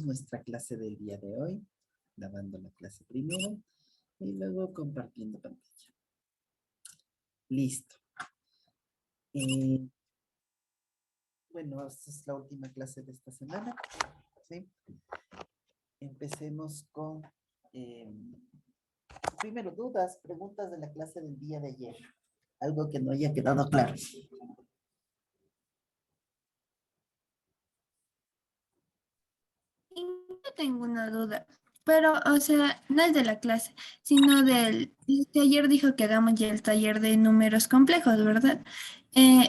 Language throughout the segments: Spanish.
nuestra clase del día de hoy, grabando la clase primero y luego compartiendo pantalla. Listo. Bueno, esta es la última clase de esta semana. ¿Sí? Empecemos con primero dudas, preguntas de la clase del día de ayer. Algo que no haya quedado claro. No tengo una duda, pero, o sea, no es de la clase, sino que ayer dijo que hagamos ya el taller de números complejos, ¿verdad?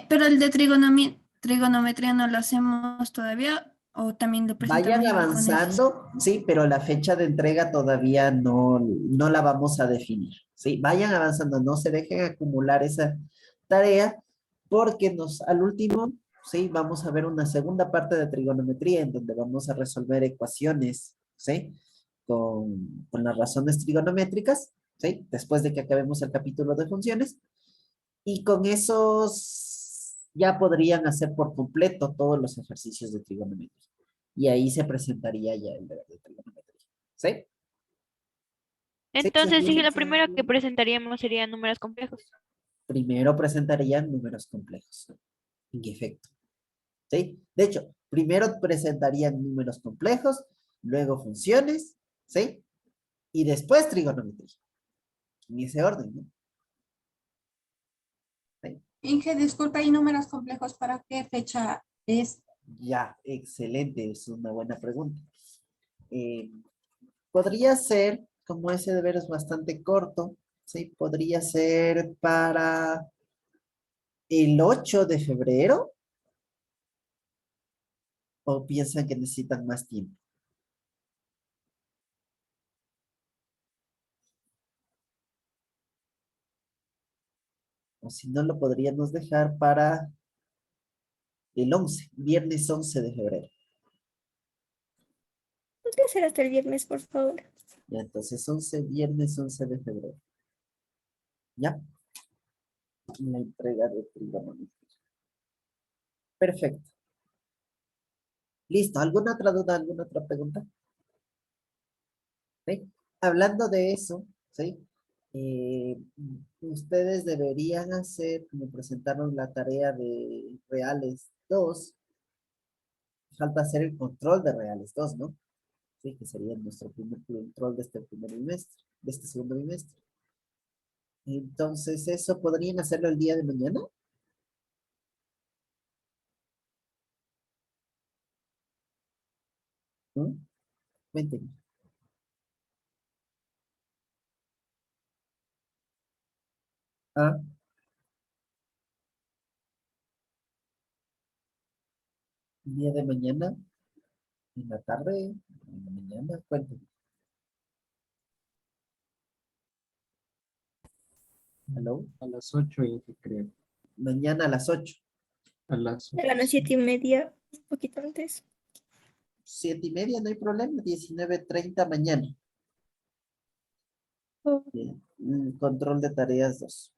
Pero el de trigonometría no lo hacemos todavía, o también lo presentamos Vayan igual con eso. avanzando, sí, pero la fecha de entrega todavía no la vamos a definir, sí. Vayan avanzando, no se dejen acumular esa tarea, porque al último, sí, vamos a ver una segunda parte de trigonometría en donde vamos a resolver ecuaciones, sí, con las razones trigonométricas, sí, después de que acabemos el capítulo de funciones, y con esos ya podrían hacer por completo todos los ejercicios de trigonometría. Y ahí se presentaría ya el de trigonometría. ¿Sí? ¿Sí? ¿Se Entonces, sí, entiende? lo primero que presentaríamos serían números complejos. Primero presentarían números complejos. En efecto. ¿Sí? De hecho, primero presentarían números complejos, luego funciones, ¿sí? Y después trigonometría. En ese orden, ¿no? ¿Sí? Inge, disculpa, ¿y números complejos para qué fecha es? Ya, excelente, es una buena pregunta. Eh, Podría ser, como ese deber es bastante corto, ¿sí? Podría ser para el 8 de febrero, o piensan que necesitan más tiempo. O si no, lo podríamos dejar para el 11, viernes 11 de febrero. ¿Puede ser hasta el viernes, por favor? Ya, entonces 11, viernes 11 de febrero. ¿Ya? La entrega de trigonometría. Perfecto. Listo. ¿Alguna otra duda, alguna otra pregunta? ¿Sí? Hablando de eso, ¿sí? Ustedes deberían hacer, como presentaron la tarea de Reales 2, falta hacer el control de Reales 2, ¿no? Sí, que sería nuestro primer control de este primer bimestre, de este segundo bimestre. Entonces, ¿eso podrían hacerlo el día de mañana? ¿No? Cuéntenme. Ah, el día de mañana, en la tarde, en la mañana, cuéntenme. ¿Aló? A las 8 yo creo. Mañana a las 8. A las 8. Eran las 7:30, un poquito antes. 7:30, no hay problema. 19:30 mañana. Oh, Bien. Control de tareas 2.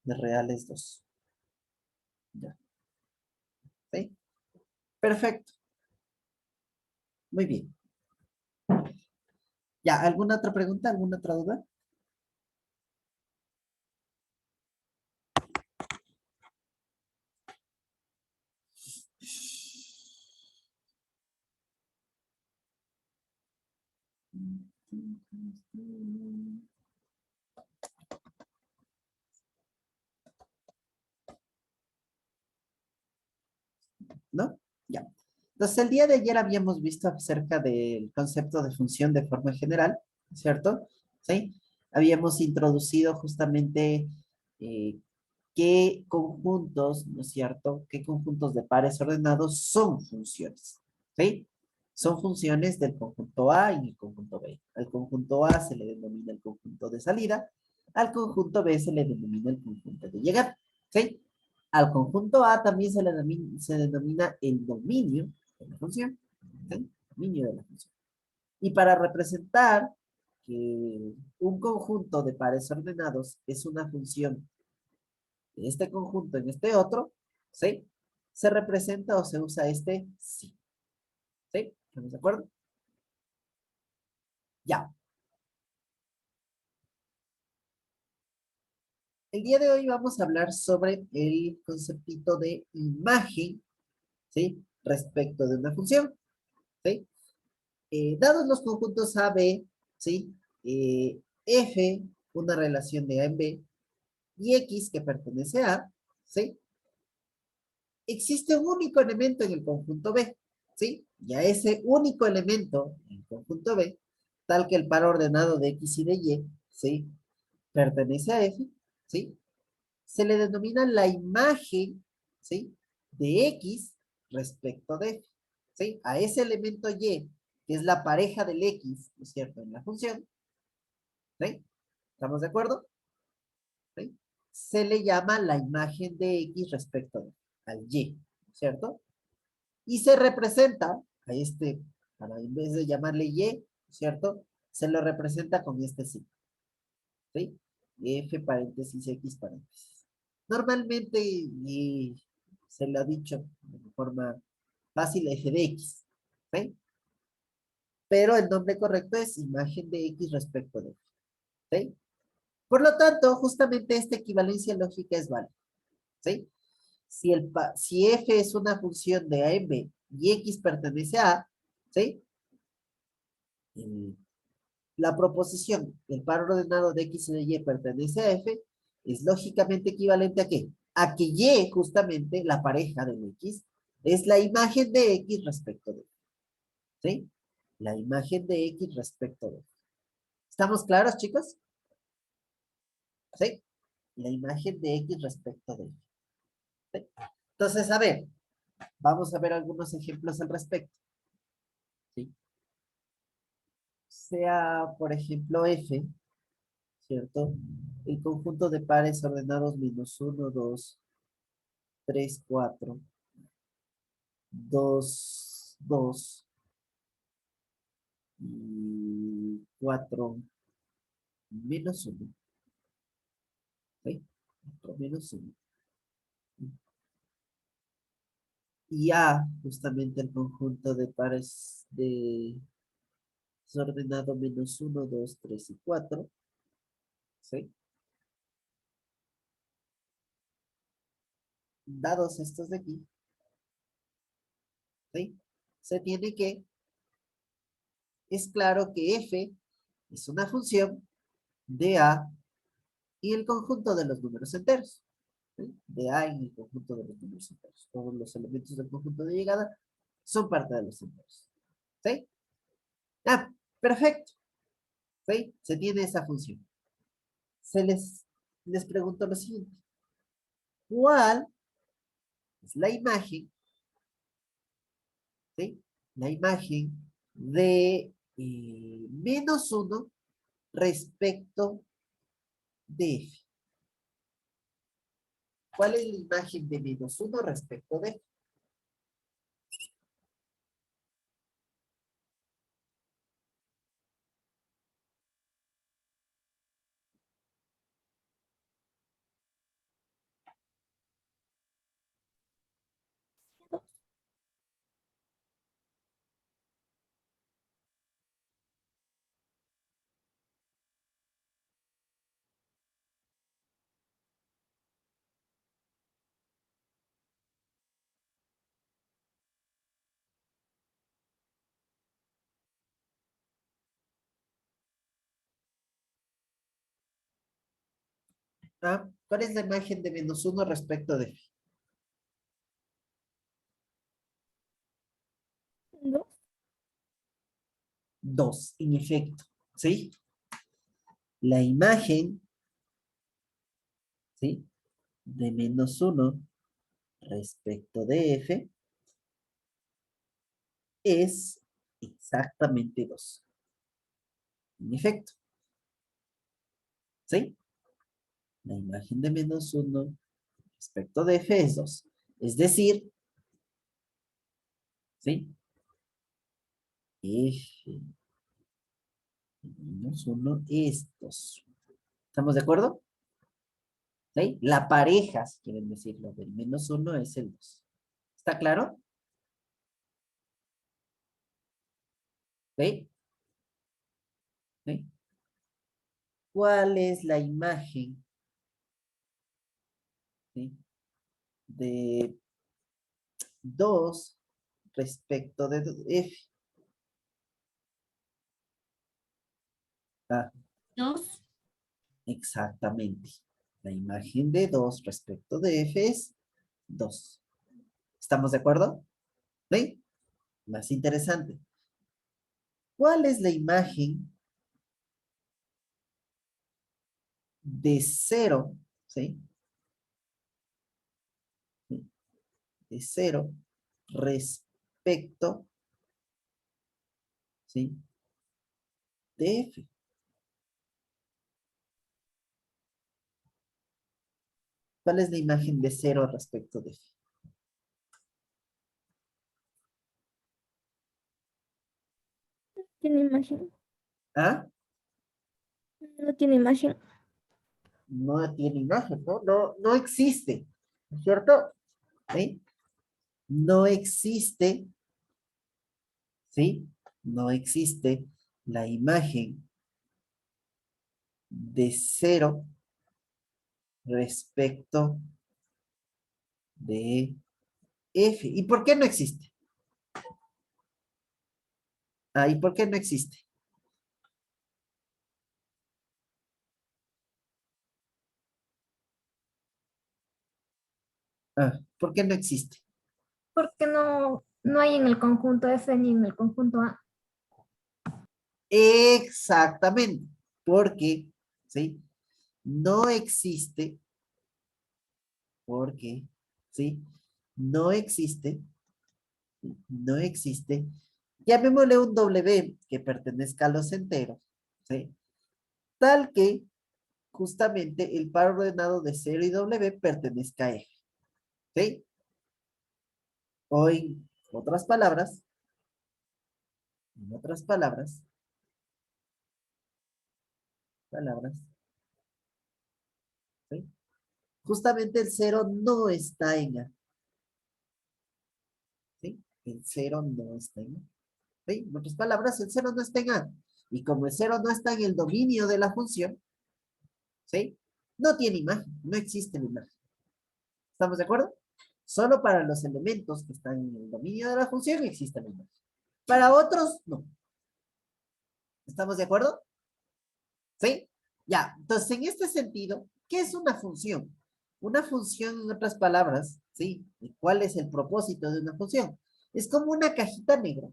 De Reales 2. Ya. ¿Sí? Perfecto. Muy bien. Ya, ¿alguna otra pregunta? ¿Alguna otra duda? ¿No? Ya. Entonces, el día de ayer habíamos visto acerca del concepto de función de forma general, ¿cierto? ¿Sí? Habíamos introducido justamente eh, qué conjuntos, ¿no es cierto? ¿Qué conjuntos de pares ordenados son funciones? ¿Sí? Son funciones del conjunto A y el conjunto B. Al conjunto A se le denomina el conjunto de salida, al conjunto B se le denomina el conjunto de llegada. ¿Sí? Al conjunto A también se denomina el dominio de la función. ¿Sí? Dominio de la función. Y para representar que un conjunto de pares ordenados es una función de este conjunto en este otro, ¿sí? Se representa o se usa este sí. ¿Sí? ¿Estamos de acuerdo? Ya. El día de hoy vamos a hablar sobre el conceptito de imagen, ¿sí? Respecto de una función, ¿sí? Dados los conjuntos A, B, ¿sí? F, una relación de A en B, y X que pertenece a A, ¿sí? Existe un único elemento en el conjunto B, ¿sí? Y a ese único elemento en el conjunto B, tal que el par ordenado de X y de Y, ¿sí? Pertenece a F, ¿sí? Se le denomina la imagen, ¿sí? De X respecto de F, ¿sí? A ese elemento Y, que es la pareja del X, ¿no es cierto? En la función, ¿sí? ¿Estamos de acuerdo? ¿Sí? Se le llama la imagen de X respecto de, al Y, ¿cierto? Y se representa a este, para en vez de llamarle Y, ¿cierto? Se lo representa con este signo, ¿sí? F paréntesis X paréntesis. Normalmente, y se lo ha dicho de forma fácil, F de X, ¿sí? Pero el nombre correcto es imagen de X respecto de F, ¿sí? Por lo tanto, justamente esta equivalencia lógica es válida, ¿sí? Si F es una función de A en B y X pertenece a A, ¿sí? La proposición del par ordenado de X y de Y pertenece a F es lógicamente equivalente a ¿qué? A que Y, justamente, la pareja del X, es la imagen de X respecto de F, ¿sí? La imagen de X respecto de F. ¿Estamos claros, chicos? ¿Sí? La imagen de X respecto de F. ¿Sí? Entonces, a ver, vamos a ver algunos ejemplos al respecto. ¿Sí? Sea, por ejemplo, F, ¿cierto? El conjunto de pares ordenados menos 1, 2, 3, 4, 2, 2 y 4 menos 1. ¿Sí? 4 menos 1. Y A, justamente el conjunto de pares de desordenado menos 1, 2, 3 y 4. ¿Sí? Dados estos de aquí, ¿sí? Se tiene que, es claro que F es una función de A y el conjunto de los números enteros, ¿sí? De A en el conjunto de los números enteros. Todos los elementos del conjunto de llegada son parte de los enteros. ¿Sí? Ah, perfecto. ¿Sí? Se tiene esa función. Les pregunto lo siguiente. ¿Cuál es la imagen, ¿sí? La imagen de menos 1 respecto de F? ¿Cuál es la imagen de menos 1 respecto de F? ¿Ah? ¿Cuál es la imagen de menos 1 respecto de F? 2. 2, en efecto. ¿Sí? La imagen, ¿sí? De menos 1 respecto de F es exactamente 2. En efecto. ¿Sí? La imagen de menos 1 respecto de F es 2. Es decir, ¿sí? F de menos 1 es 2. ¿Estamos de acuerdo? ¿Sí? La pareja, si quieren decirlo, del menos 1 es el 2. ¿Está claro? ¿Ok? ¿Ok? ¿Cuál es la imagen, ¿sí?, de 2 respecto de f? Ah, 2. exactamente. La imagen de 2 respecto de f es 2. ¿Estamos de acuerdo? ¿Sí? Más interesante. ¿Cuál es la imagen de 0, ¿sí?, de 0 respecto, ¿sí?, de f? ¿Cuál es la imagen de 0 respecto de f? Tiene imagen. ¿Ah? No tiene imagen. No tiene imagen, ¿no? No existe, ¿no es cierto? ¿Sí? No existe, ¿sí? No existe la imagen de 0 respecto de f. ¿Y por qué no existe? Ah, ¿y por qué no existe? Ah, ¿por qué no existe? Porque no hay en el conjunto F ni en el conjunto A. Exactamente, porque, ¿sí?, no existe, porque, ¿sí?, no existe, no existe, llamémosle un W que pertenezca a los enteros, ¿sí?, tal que justamente el par ordenado de 0 y W pertenezca a F, ¿sí? O en otras palabras, palabras, ¿sí?, justamente el 0 no está en A, ¿sí? El 0 no está en A. ¿Sí? En otras palabras, el 0 no está en A. Y como el 0 no está en el dominio de la función, ¿sí?, no tiene imagen, no existe la imagen. ¿Estamos de acuerdo? Solo para los elementos que están en el dominio de la función existe la imagen. Para otros, no. ¿Estamos de acuerdo? ¿Sí? Ya, entonces en este sentido, ¿qué es una función? Una función, en otras palabras, ¿sí? ¿Y cuál es el propósito de una función? Es como una cajita negra,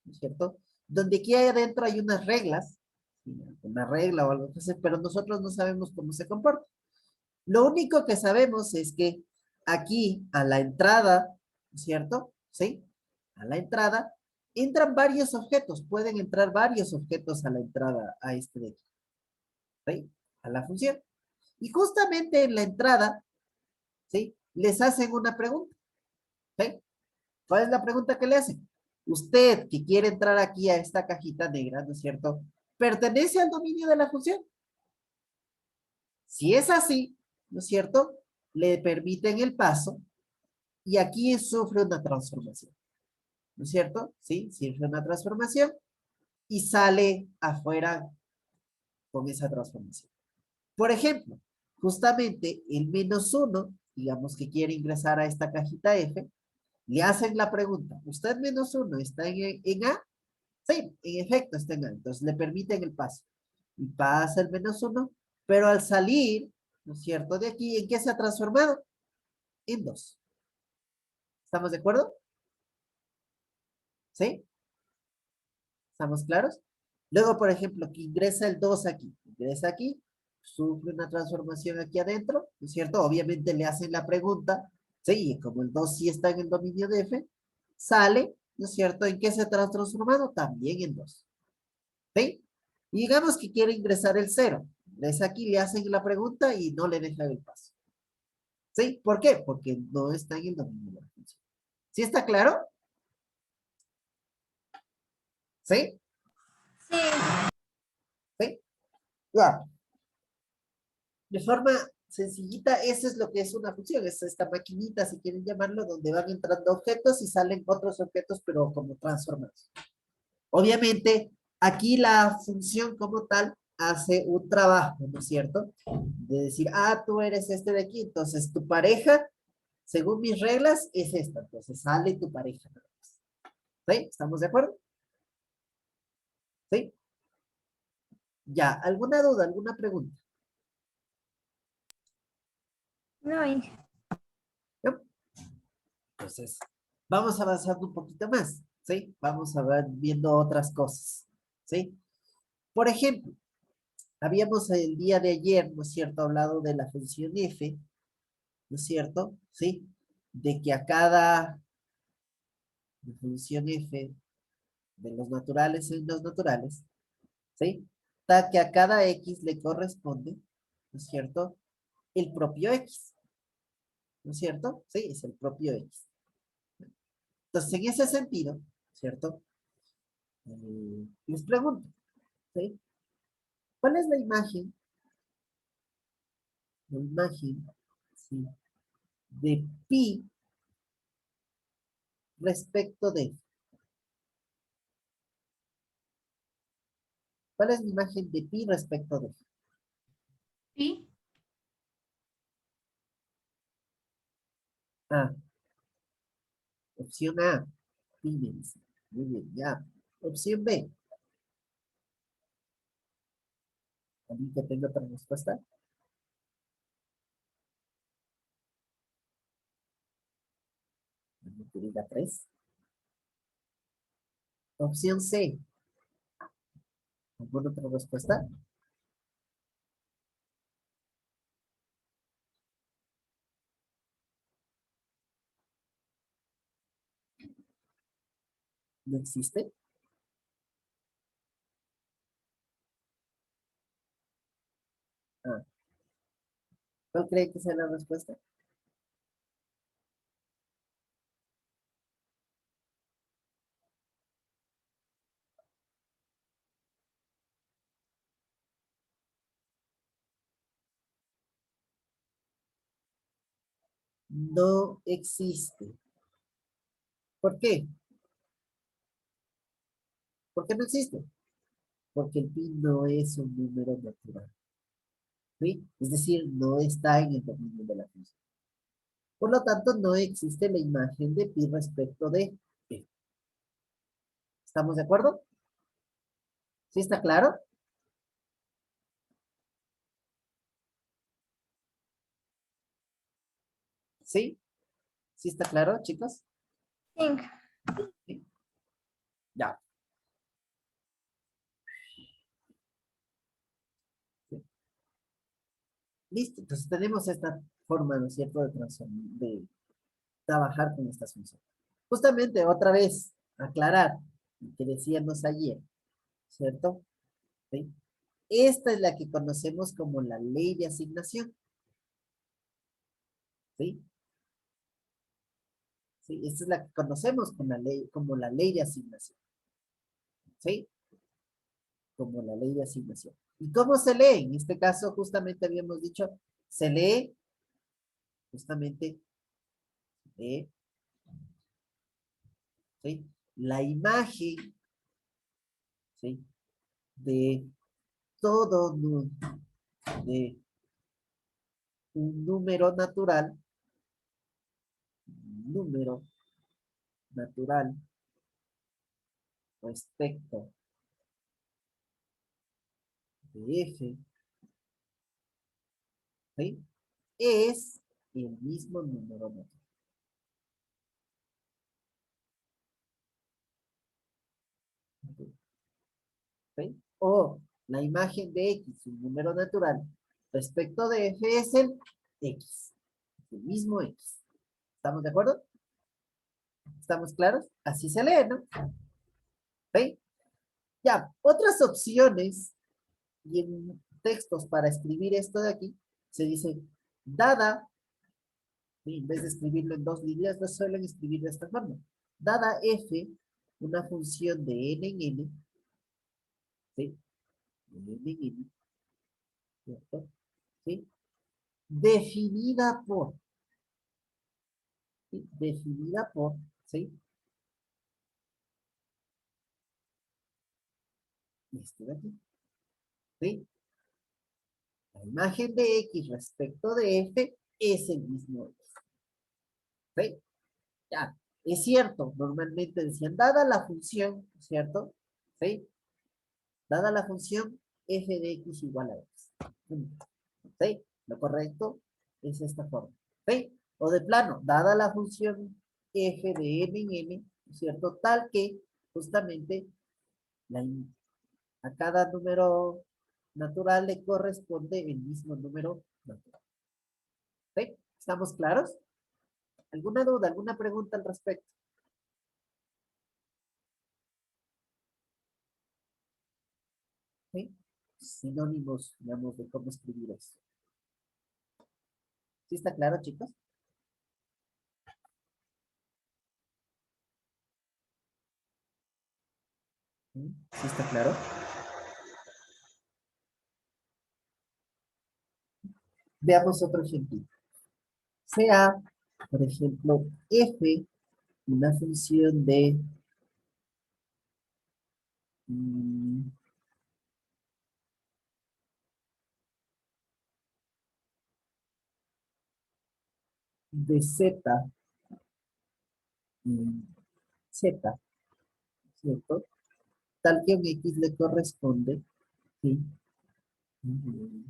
¿no es cierto? Donde aquí adentro hay unas reglas, ¿sí?, una regla o algo así, pero nosotros no sabemos cómo se comporta. Lo único que sabemos es que aquí a la entrada, ¿no es cierto? ¿Sí? A la entrada entran varios objetos, pueden entrar varios objetos a la entrada a este de aquí, ¿sí?, a la función. Y justamente en la entrada, ¿sí?, les hacen una pregunta, ¿sí? ¿Cuál es la pregunta que le hacen? Usted que quiere entrar aquí a esta cajita negra, ¿no es cierto?, ¿pertenece al dominio de la función? Si es así, ¿no es cierto?, le permiten el paso y aquí sufre una transformación, ¿no es cierto? Sí, sufre una transformación y sale afuera con esa transformación. Por ejemplo, justamente el -1, digamos que quiere ingresar a esta cajita F, le hacen la pregunta, ¿usted -1 está en A? Sí, en efecto está en A, entonces le permiten el paso. Y pasa el -1, pero al salir, ¿no es cierto?, de aquí, ¿en qué se ha transformado? En 2. ¿Estamos de acuerdo? ¿Sí? ¿Estamos claros? Luego, por ejemplo, que ingresa el 2 aquí, ingresa aquí, sufre una transformación aquí adentro, ¿no es cierto? Obviamente le hacen la pregunta, sí, y como el 2 sí está en el dominio de F, sale, ¿no es cierto? ¿En qué se ha transformado? También en 2. ¿Sí? Y digamos que quiere ingresar el 0. Ingresa aquí, le hacen la pregunta y no le dejan el paso. ¿Sí? ¿Por qué? Porque no está en el dominio de la función. ¿Sí está claro? ¿Sí? Sí, ¿Sí? Claro. De forma sencillita, eso es lo que es una función, es esta maquinita, si quieren llamarlo, donde van entrando objetos y salen otros objetos, pero como transformados. Obviamente, aquí la función como tal hace un trabajo, ¿no es cierto? De decir, ah, tú eres este de aquí, entonces tu pareja, según mis reglas, es esta. Entonces sale tu pareja. ¿Sí? ¿Estamos de acuerdo? ¿Sí? Ya, ¿alguna duda, alguna pregunta? No, Inge. ¿No? Entonces, vamos avanzando un poquito más, ¿sí? Vamos a ver viendo otras cosas, ¿sí? Por ejemplo, habíamos el día de ayer, ¿no es cierto?, hablado de la función f, ¿no es cierto? ¿Sí? De que a cada función f de los naturales en los naturales, ¿sí? Da que a cada x le corresponde, ¿no es cierto?, el propio x, ¿no es cierto? Sí, es el propio x. Entonces, en ese sentido, ¿cierto? Les pregunto, ¿sí? ¿Cuál es la imagen? La imagen, ¿sí? De pi respecto de. ¿Cuál es la imagen de pi respecto de? ¿Sí? Ah, opción A, pi me dice. Muy bien, ya. Opción B, ¿alguien que tenga otra respuesta? ¿Alguien que diga 3? Opción C, ¿alguna otra respuesta? ¿No existe? Ah, ¿cuál cree que sea la respuesta? No existe. ¿Por qué? ¿Por qué no existe? Porque el pi no es un número natural, ¿sí? Es decir, no está en el dominio de la función. Por lo tanto, no existe la imagen de pi respecto de p. ¿Estamos de acuerdo? ¿Sí está claro? ¿Sí? ¿Sí está claro, chicos? Inge. ¿Sí? Ya. ¿Sí? Listo. Entonces tenemos esta forma, ¿no es cierto?, de trabajar con estas funciones. Justamente, otra vez, aclarar lo que decíamos ayer, ¿cierto? ¿Sí? Esta es la que conocemos como la ley de asignación. ¿Sí? ¿Sí? Esta es la que conocemos como la ley de asignación. ¿Sí? Como la ley de asignación. ¿Y cómo se lee? En este caso, justamente habíamos dicho, se lee, justamente, lee, ¿sí? La imagen, ¿sí? De todo, de un número natural respecto de f, ¿sí? Es el mismo número natural. ¿Sí? O la imagen de x, un número natural, respecto de f es el x, el mismo x. ¿Estamos de acuerdo? ¿Estamos claros? Así se lee, ¿no? ¿Sí? Ya, otras opciones y en textos para escribir esto de aquí, se dice, dada, ¿sí? En vez de escribirlo en dos líneas, lo suelen escribir de esta forma. Dada f, una función de n en n, ¿sí? De n en n, ¿cierto? ¿Sí? Definida por, ¿sí? Definida por, ¿sí? Este de aquí. ¿Sí? La imagen de X respecto de F es el mismo X. ¿Sí? Ya. Es cierto, normalmente decían, dada la función, ¿cierto? ¿Sí? Dada la función f de x igual a x. ¿Sí? Lo correcto es esta forma. ¿Sí? O de plano, dada la función f de m en m, ¿cierto? Tal que justamente a cada número natural le corresponde el mismo número natural. ¿Sí? ¿Estamos claros? ¿Alguna duda, alguna pregunta al respecto? ¿Sí? Sinónimos, digamos, de cómo escribir eso. ¿Sí está claro, chicos? ¿Sí? ¿Sí está claro? Veamos otro ejemplo. Sea, por ejemplo, f una función mm, de z, mm, z, ¿cierto? Tal que a un x le corresponde, ¿sí? Mm,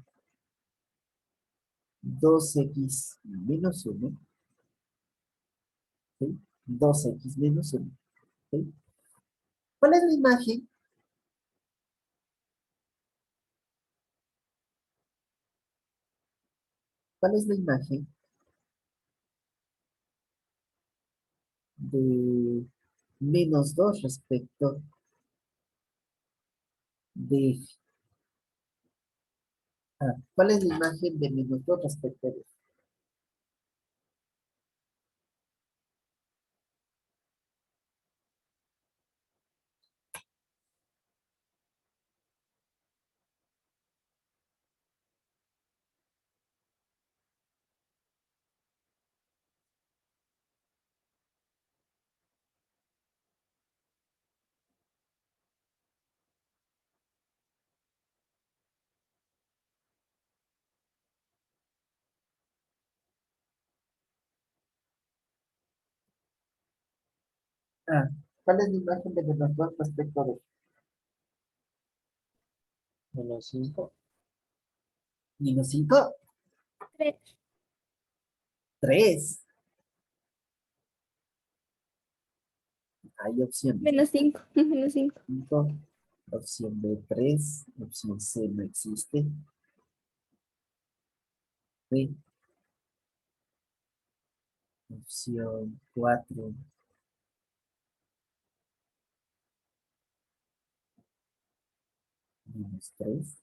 2x menos 1, ¿sí? 2x menos 1, ¿sí? ¿Cuál es la imagen? ¿Cuál es la imagen de menos 2 respecto de... ¿cuál es la imagen de menos 2 respecto de... Ah, ¿cuál es la imagen de menos 2 respecto de Menos 5. menos 5? 3. 3. Hay opciones. Menos 5. Menos 5. 5, opción B 3, opción C no existe. B, opción 4, menos 3.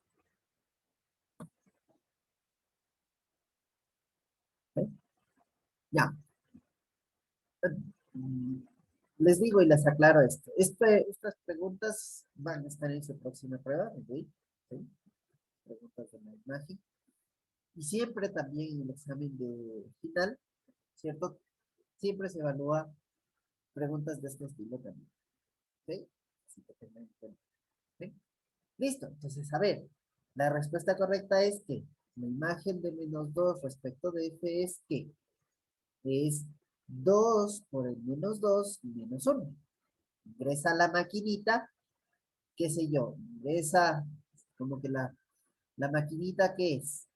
Ya. Mm, Les digo y les aclaro esto. Estas preguntas van a estar en su próxima prueba, ¿ok? ¿Sí? Preguntas de la imagen. Y siempre también en el examen de final, ¿cierto? Siempre se evalúa preguntas de este estilo también. ¿Ok? Así que tengan en cuenta. ¿Ok? Listo. Entonces, a ver, la respuesta correcta es que la imagen de menos 2 respecto de f es que es 2 por el menos 2 y menos 1. Ingresa a la maquinita, qué sé yo, ingresa como que la maquinita que es,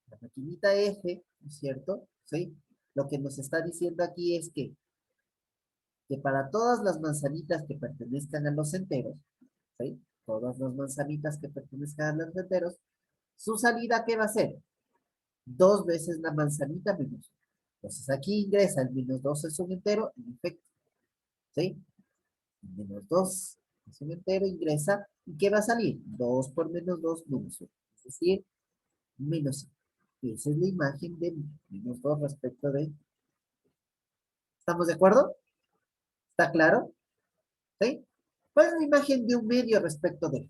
la maquinita F, ¿no es cierto? ¿Sí? Lo que nos está diciendo aquí es que para todas las manzanitas que pertenezcan a los enteros, ¿sí? Todas las manzanitas que pertenezcan a los enteros, su salida, ¿qué va a ser? 2 veces la manzanita menos 1. Entonces aquí ingresa el menos 2 es un entero, en efecto, ¿sí? Menos 2 es un entero, ingresa, ¿y qué va a salir? 2 por menos 2 menos 1. Es decir, menos 1. Esa es la imagen de menos 2 respecto de... ¿Estamos de acuerdo? ¿Está claro? ¿Sí? ¿Cuál es la imagen de un medio respecto de?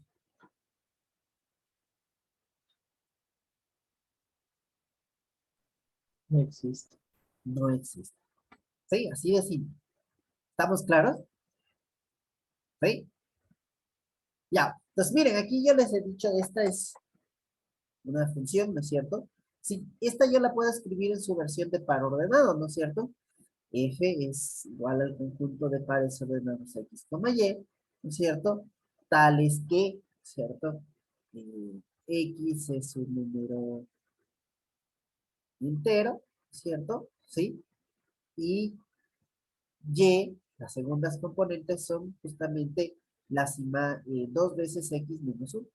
No existe. No existe. ¿Sí? Así de simple. ¿Estamos claros? ¿Sí? Ya. Entonces, miren, aquí yo les he dicho, esta es una función, ¿no es cierto? Si esta yo la puedo escribir en su versión de par ordenado, ¿no es cierto? F es igual al conjunto de pares ordenados X, Y, ¿no es cierto? Tales que, ¿cierto? X es un número entero, ¿cierto? ¿Sí? Y Y, las segundas componentes son justamente dos veces X menos 1.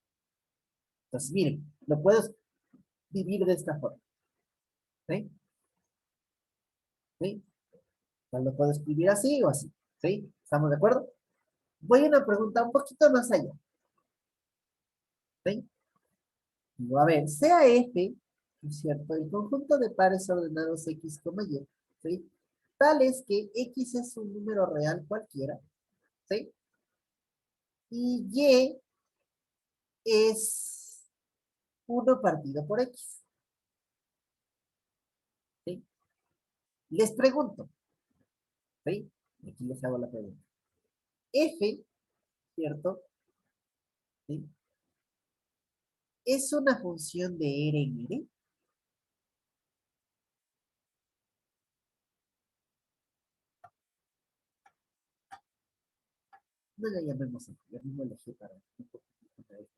Entonces, miren, lo puedo escribir de esta forma. ¿Sí? ¿Sí? Entonces, lo puedo escribir así o así. ¿Sí? ¿Estamos de acuerdo? Voy a una pregunta un poquito más allá. ¿Sí? Digo, a ver, sea F, ¿no es cierto? El conjunto de pares ordenados X, Y, ¿sí? Tal es que X es un número real cualquiera, ¿sí? Y Y es 1 partido por X, ¿sí? Les pregunto, ¿sí? Aquí les hago la pregunta. F, ¿cierto? ¿Sí? ¿Es una función de R en R? No la llamemos aquí, ya mismo elegí para un poquito para esto.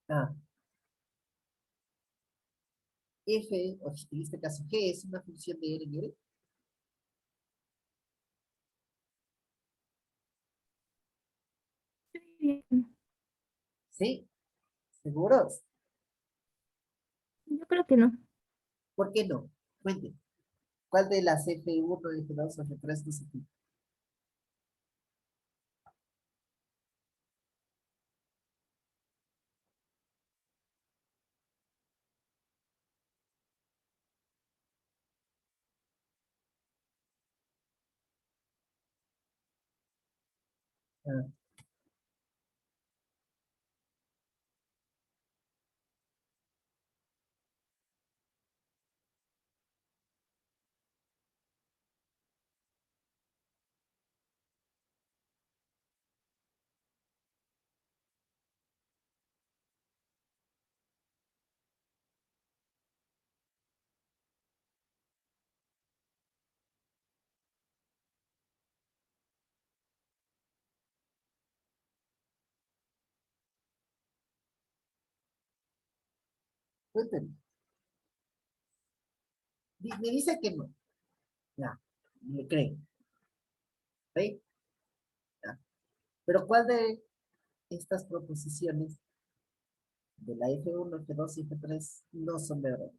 Ah, F, o en este caso G, ¿es una función de R en R? Bien. ¿Sí? ¿Seguros? Yo creo que no. ¿Por qué no? Cuenten. ¿Cuál de las F1, F2, F3 dice aquí? Ah, cuenten. Me dice que no. Ya, me creen. ¿Sí? Ya. Pero ¿cuál de estas proposiciones de la F1, F2 y F3 no son verdaderas?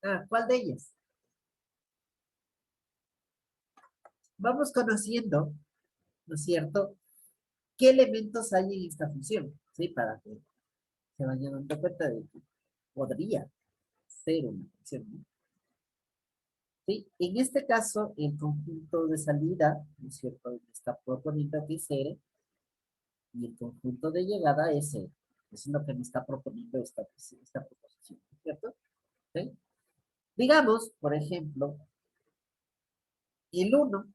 Ah, ¿cuál de ellas? Vamos conociendo, ¿no es cierto? ¿Qué elementos hay en esta función? ¿Sí? Para que se vayan dando cuenta de que podría ser una función, ¿no? ¿Sí? En este caso, el conjunto de salida, ¿no es cierto? Me está proponiendo que es R, y el conjunto de llegada es R. Eso es lo que me está proponiendo esta proposición, ¿no es cierto? ¿Sí? Digamos, por ejemplo, el 1,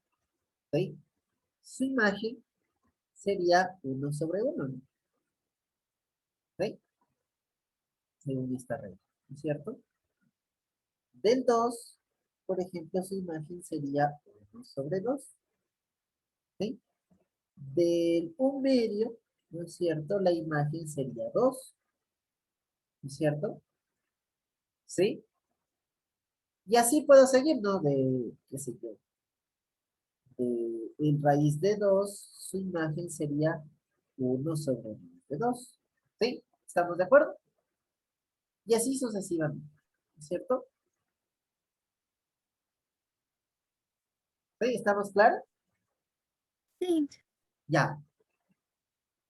¿sí? Su imagen sería 1 sobre 1, ¿no? ¿Sí? según esta regla, ¿no es cierto? Del 2, por ejemplo, su imagen sería 1/2. ¿Sí? Del 1/2, ¿no es cierto? La imagen sería 2, ¿no es cierto? ¿Sí? Y así puedo seguir, ¿no? De, qué sé yo, en raíz de 2, su imagen sería 1/2. ¿Sí? ¿Estamos de acuerdo? Y así sucesivamente, ¿no es cierto? ¿Sí? ¿Estamos claros? Sí. Ya.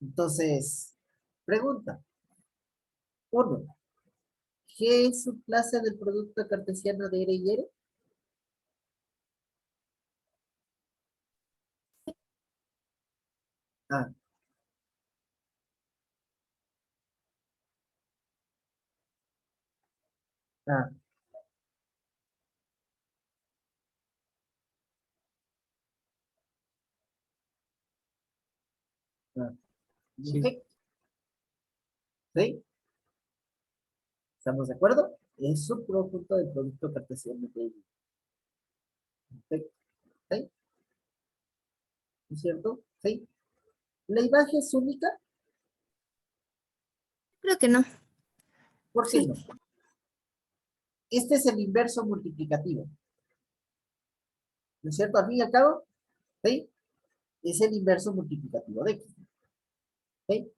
Entonces, pregunta. 1. ¿Qué es su clase del producto cartesiano de R y R? Ah, ah, ah. Sí. Perfecto. ¿Sí? ¿Estamos de acuerdo? Es su conjunto del producto cartesiano de R y R. Perfecto. ¿Sí? ¿No es cierto? ¿Sí? ¿La imagen es única? Creo que no. ¿Por qué Sí. no? Este es el inverso multiplicativo. ¿No es cierto? Al fin y al cabo, ¿sí? Es el inverso multiplicativo de X. ¿Sí?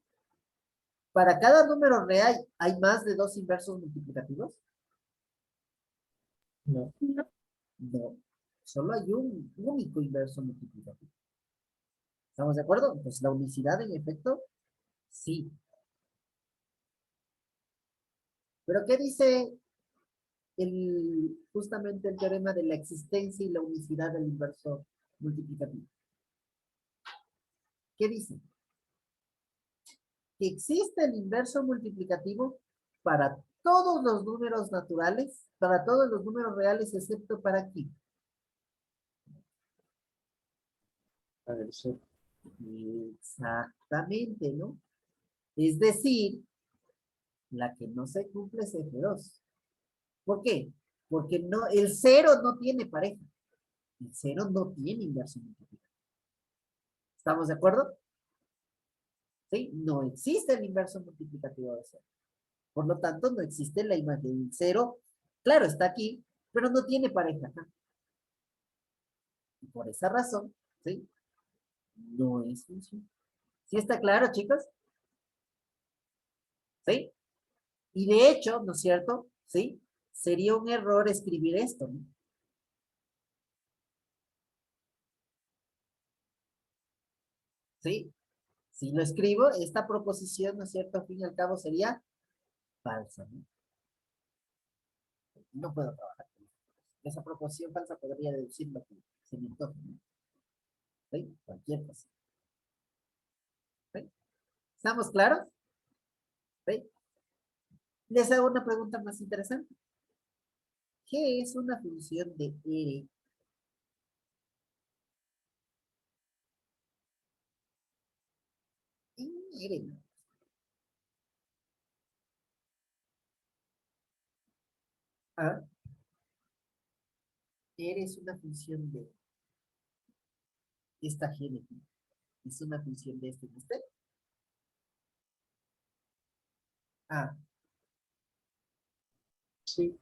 Para cada número real, ¿hay más de 2 inversos multiplicativos? No. No. No. Solo hay un único inverso multiplicativo. ¿Estamos de acuerdo? Pues la unicidad, en efecto, sí. Pero ¿qué dice justamente el teorema de la existencia y la unicidad del inverso multiplicativo? ¿Qué dice? Que existe el inverso multiplicativo para todos los números naturales, para todos los números reales, excepto para aquí. A ver, sí. Exactamente, ¿no? Es decir, la que no se cumple es F2. ¿Por qué? Porque no, el cero no tiene pareja. El cero no tiene inverso multiplicativo. ¿Estamos de acuerdo? ¿Sí? No existe el inverso multiplicativo de cero. Por lo tanto, no existe la imagen del cero. Claro, está aquí, pero no tiene pareja acá. Y por esa razón, ¿sí? No es función. ¿Sí está claro, chicos? ¿Sí? Y de hecho, ¿no es cierto? ¿Sí? Sería un error escribir esto, ¿no? ¿Sí? Si lo escribo, esta proposición, ¿no es cierto? Al fin y al cabo sería falsa, ¿no? No puedo trabajar con eso. Esa proposición falsa podría deducir lo que se me antoje, ¿no? ¿Sí? Cualquier cosa. ¿Sí? ¿Estamos claros? ¿Sí? Les hago una pregunta más interesante. ¿Qué es una función de R? En R, ¿no? Ah, R es una función de esta G de aquí. Es una función de este y de este. Ah, Sí.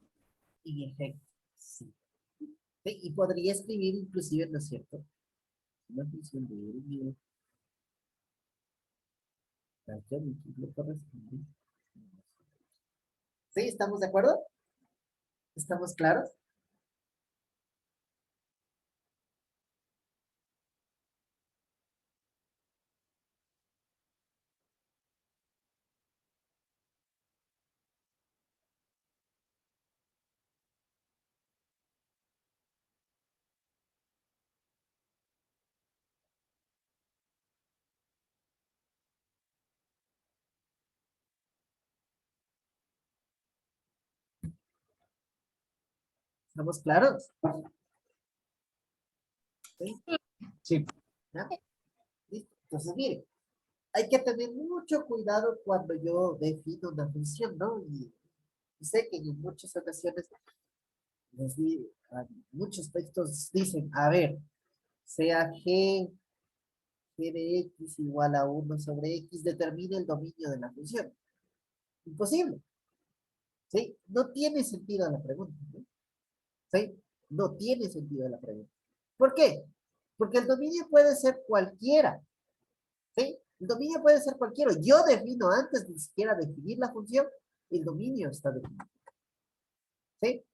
en efecto, sí. Sí, y podría escribir inclusive, ¿no es cierto? Una función de R y R. Tal que aquí le corresponde. ¿Sí? ¿Estamos de acuerdo? ¿Estamos claros? ¿Estamos claros? ¿Sí? Sí. ¿Ya? ¿Listo? Entonces, mire, hay que tener mucho cuidado cuando yo defino una función, ¿no? Y sé que en muchas ocasiones muchos textos dicen, a ver, sea G de X igual a 1 sobre X, determine el dominio de la función. Imposible. ¿Sí? No tiene sentido la pregunta. ¿No? ¿Sí? No tiene sentido la pregunta. ¿Por qué? Porque el dominio puede ser cualquiera. ¿Sí? El dominio puede ser cualquiera. Yo defino antes de siquiera definir la función, el dominio está definido. ¿Sí?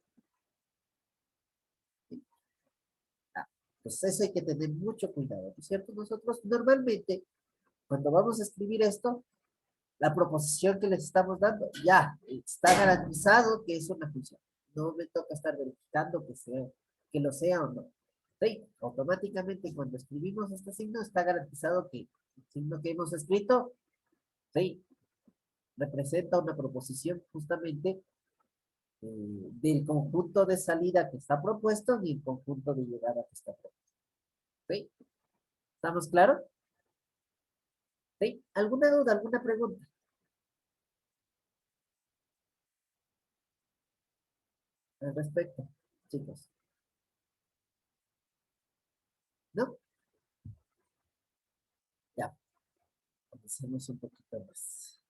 Pues eso hay que tener mucho cuidado, ¿no es cierto? Nosotros normalmente, cuando vamos a escribir esto, la proposición que les estamos dando, ya, está garantizado que es una función. No me toca estar verificando que lo sea o no. Sí, automáticamente cuando escribimos este signo, está garantizado que el signo que hemos escrito, sí, representa una proposición justamente del conjunto de salida que está propuesto y el conjunto de llegada que está propuesto. ¿Sí? ¿Estamos claros? ¿Sí? ¿Alguna duda, alguna pregunta? Al respecto, chicos. ¿No? Ya. Hacemos un poquito más.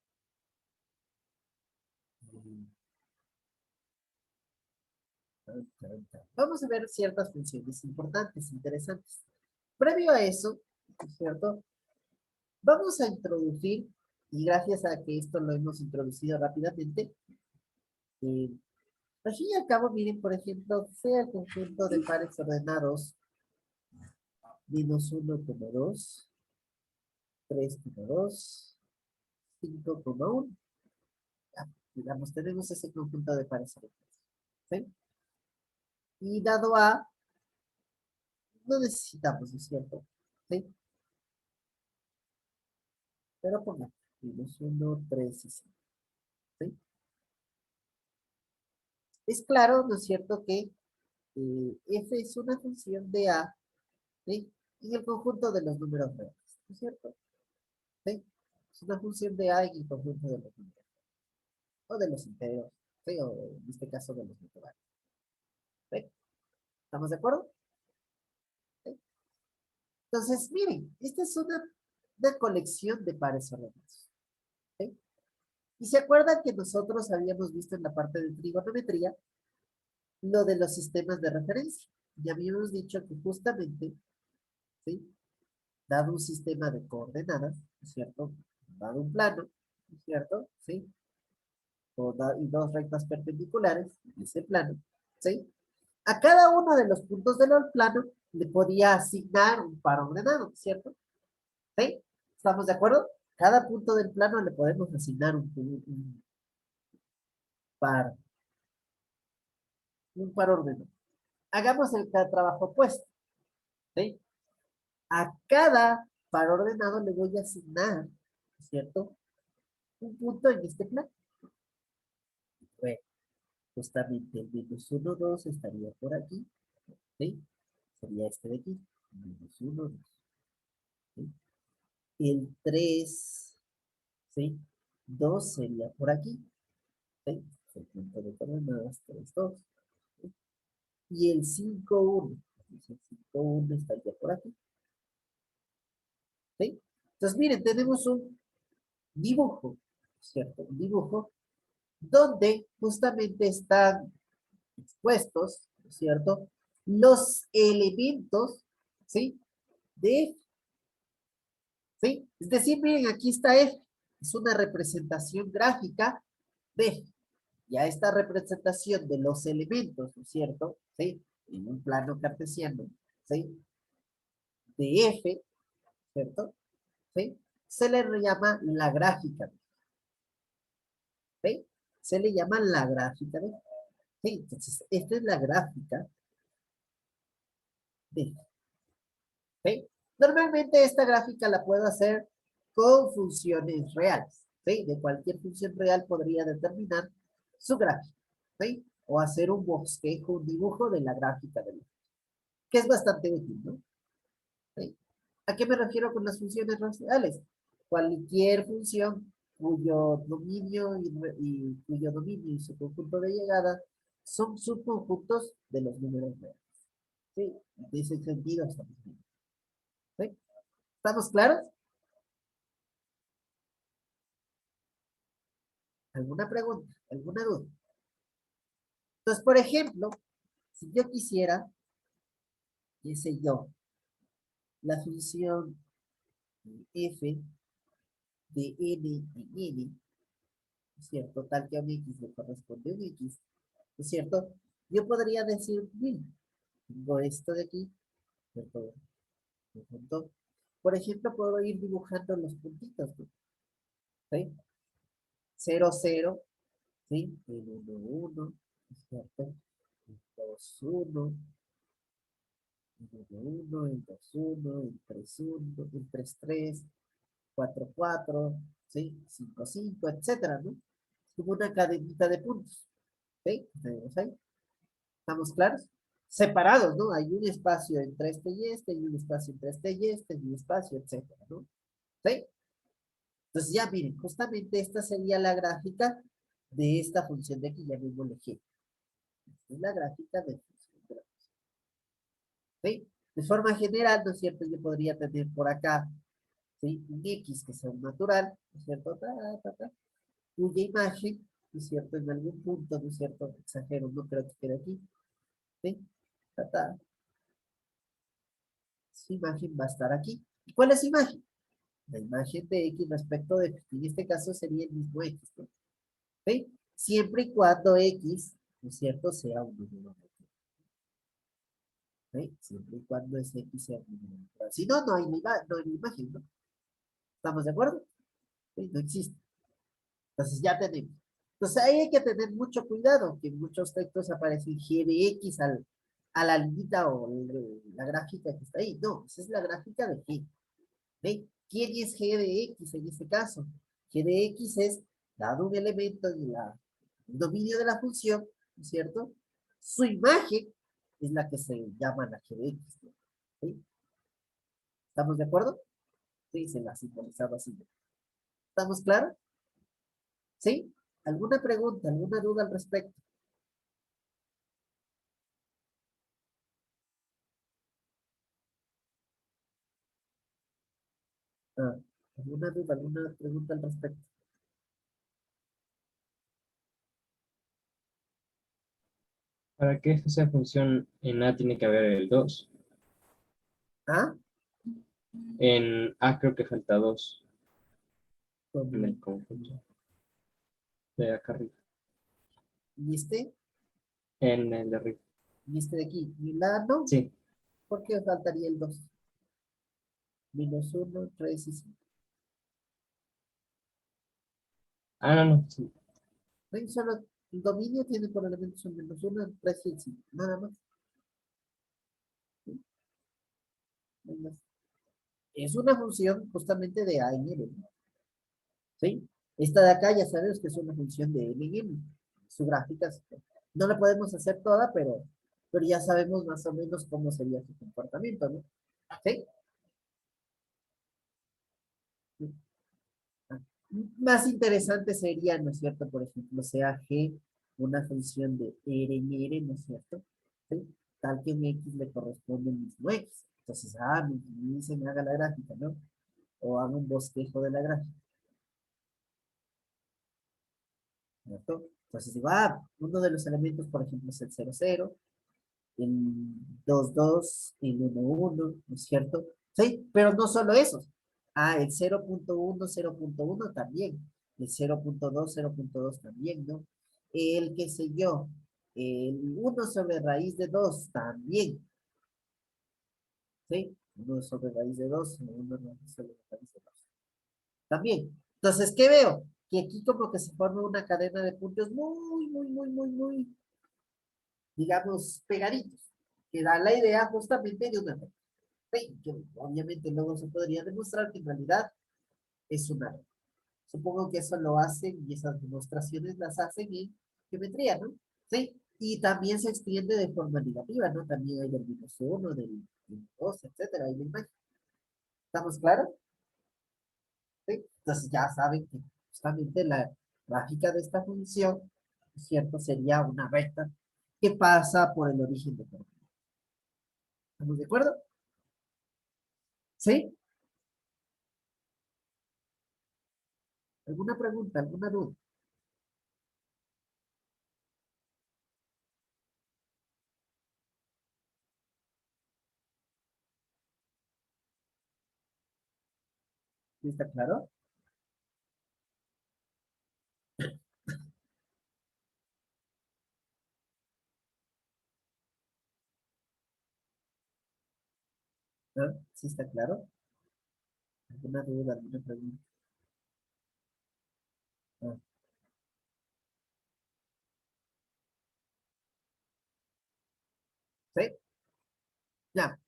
Vamos a ver ciertas funciones importantes, interesantes. Previo a eso, ¿cierto? Vamos a introducir, y gracias a que esto lo hemos introducido rápidamente, al fin y al cabo, miren, por ejemplo, sea el conjunto de pares ordenados -1, 2, 3, 2, 5, 1. Digamos, tenemos ese conjunto de pares ordenados. ¿Sí? Y dado A, no necesitamos, ¿no es cierto? ¿Sí? Pero pongamos -1, 3 y 5. ¿Sí? Es claro, ¿no es cierto?, que f es una función de A, ¿sí? En el conjunto de los números reales, ¿no es cierto? ¿Sí? Es una función de A en el conjunto de los números. O de los enteros, ¿sí? O en este caso de los naturales. ¿Sí? ¿Estamos de acuerdo? ¿Sí? Entonces, miren, esta es una colección de pares ordenados. ¿Sí? Y se acuerdan que nosotros habíamos visto en la parte de trigonometría lo de los sistemas de referencia. Ya habíamos dicho que justamente, ¿sí?, dado un sistema de coordenadas, ¿no es cierto? Dado un plano, ¿no es cierto? ¿Sí? Y dos rectas perpendiculares en ese plano, ¿sí? A cada uno de los puntos del plano le podía asignar un par ordenado, ¿cierto? ¿Sí? ¿Estamos de acuerdo? Cada punto del plano le podemos asignar par, un par ordenado. Hagamos el trabajo opuesto, ¿sí? A cada par ordenado le voy a asignar, ¿cierto?, un punto en este plano. Bueno, justamente el -1, 2 estaría por aquí, ¿sí? Sería este de aquí, -1, 2. ¿Sí? El 3, ¿sí? 2 sería por aquí, ¿sí? El punto de coordenadas 3, 2. ¿Sí? Y el 5, 1. El 5, 1 estaría por aquí. ¿Sí? Entonces, miren, tenemos un dibujo, ¿cierto? Un dibujo donde justamente están expuestos, ¿cierto?, los elementos, ¿sí?, de F. ¿Sí? Es decir, miren, aquí está F. Es una representación gráfica de F. Ya esta representación de los elementos, ¿no es cierto? ¿Sí? En un plano cartesiano, ¿sí?, de F, ¿cierto? ¿Sí? Se le llama la gráfica. ¿Sí? Se le llama la gráfica de F. ¿Sí? Entonces, esta es la gráfica de F. ¿Sí? Normalmente esta gráfica la puedo hacer con funciones reales. ¿Sí? De cualquier función real podría determinar su gráfica. ¿Sí? O hacer un bosquejo, un dibujo de la gráfica de la F. Que es bastante útil, ¿no? ¿Sí? ¿A qué me refiero con las funciones reales? Cualquier función cuyo dominio y cuyo dominio y su conjunto de llegada son subconjuntos de los números reales. ¿Sí? En ese sentido estamos bien. ¿Sí? ¿Estamos claros? ¿Alguna pregunta? ¿Alguna duda? Entonces, por ejemplo, si yo quisiera, qué sé yo, la función f de n en n, ¿no es cierto? Tal que a un x le corresponde un x, ¿no es cierto? Yo podría decir, bien, tengo esto de aquí, ¿cierto? Un punto. Por ejemplo, puedo ir dibujando los puntitos, ¿no? ¿Sí? 0, 0, ¿sí? El 1, 1, ¿no es cierto? El 2, 1, el 1, 1, el 2, 1, el 3, 1, el 3, 3, 4, 4, ¿sí? 5, 5, etcétera, ¿no? Es como una cadenita de puntos, ¿sí? ¿Tenemos ahí? ¿Estamos claros? Separados, ¿no? Hay un espacio entre este y este, y un espacio entre este y este, y un espacio, etcétera, ¿no? ¿Sí? Entonces ya miren, justamente esta sería la gráfica de esta función de aquí, ya mismo le ejemplo. Esta es la gráfica de función de la función. ¿Sí? De forma general, ¿no es cierto? Yo podría tener por acá, ¿sí? Un X que sea un natural, ¿no es cierto? Cuya imagen, ¿no es cierto? En algún punto, ¿no es cierto? Exagero, no creo que quede aquí, ¿sí? Su imagen va a estar aquí. ¿Y cuál es su imagen? La imagen de X respecto de, en este caso sería el mismo X, ¿no? ¿Sí? Siempre y cuando X, ¿no es cierto?, sea un número natural. ¿Sí? Siempre y cuando ese X sea un número natural. Si no, no hay no hay imagen, ¿no? ¿Estamos de acuerdo? ¿Sí? No existe. Entonces ya tenemos. Entonces ahí hay que tener mucho cuidado, que en muchos textos aparece G de X a la linita o la gráfica que está ahí. No, esa es la gráfica de G. ¿Sí? ¿Quién es G de X en este caso? G de X es, dado un elemento en el dominio de la función, ¿no es cierto? Su imagen es la que se llama la G de X, ¿no? ¿Sí? ¿Estamos de acuerdo? Sí, se la simbolizaba así. ¿Estamos claros? ¿Sí? ¿Alguna pregunta, alguna duda al respecto? Ah, ¿alguna duda, alguna pregunta al respecto? Para que esta sea función en A tiene que haber el 2. ¿Ah? En A creo que falta 2 en ¿Cómo? el conjunto de acá arriba. ¿Viste? En el de arriba. ¿Viste de aquí? ¿Y la no? Sí. ¿Por qué faltaría el 2? Menos 1, 3 y 5. Ah, no, no. Sí. Solo el dominio tiene por elementos un menos 1, 3 y 5. Nada más. ¿Sí? No hay más. Es una función justamente de A en L, ¿no? ¿Sí? Esta de acá ya sabemos que es una función de L en N. Su gráfica, no la podemos hacer toda, pero ya sabemos más o menos cómo sería su comportamiento, ¿no? ¿Sí? Sí. Ah. Más interesante sería, ¿no es cierto? Por ejemplo, sea G una función de R en R, ¿no es cierto? ¿Sí? Tal que un X le corresponde el mismo X. Entonces, me dicen haga la gráfica, ¿no? O haga un bosquejo de la gráfica, ¿cierto? Entonces digo, uno de los elementos, por ejemplo, es el 0, 0, el 2, 2, el 1, 1, ¿no es cierto? Sí, pero no solo esos. El 0.1, 0.1 también. El 0.2, 0.2 también, ¿no? El, qué sé yo, el 1 sobre raíz de 2 también, ¿sí? 1 sobre raíz de 2, 1 sobre raíz de 2. También. Entonces, ¿qué veo? Que aquí como que se forma una cadena de puntos muy, digamos, pegaditos, que da la idea justamente de una red. Sí, que obviamente luego se podría demostrar que en realidad es una red. Supongo que eso lo hacen y esas demostraciones las hacen en geometría, ¿no? Sí, y también se extiende de forma negativa, ¿no? También hay del -1, del 2, etcétera, hay la imagen. ¿Estamos claros? ¿Sí? Entonces ya saben que Justamente la gráfica de esta función, ¿cierto? Sería una recta que pasa por el origen de todo. ¿Estamos de acuerdo? ¿Sí? ¿Alguna pregunta, alguna duda? ¿Sí está claro? ¿No? ¿Sí está claro? ¿Alguna duda, alguna pregunta? Ah, ¿sí? Ya.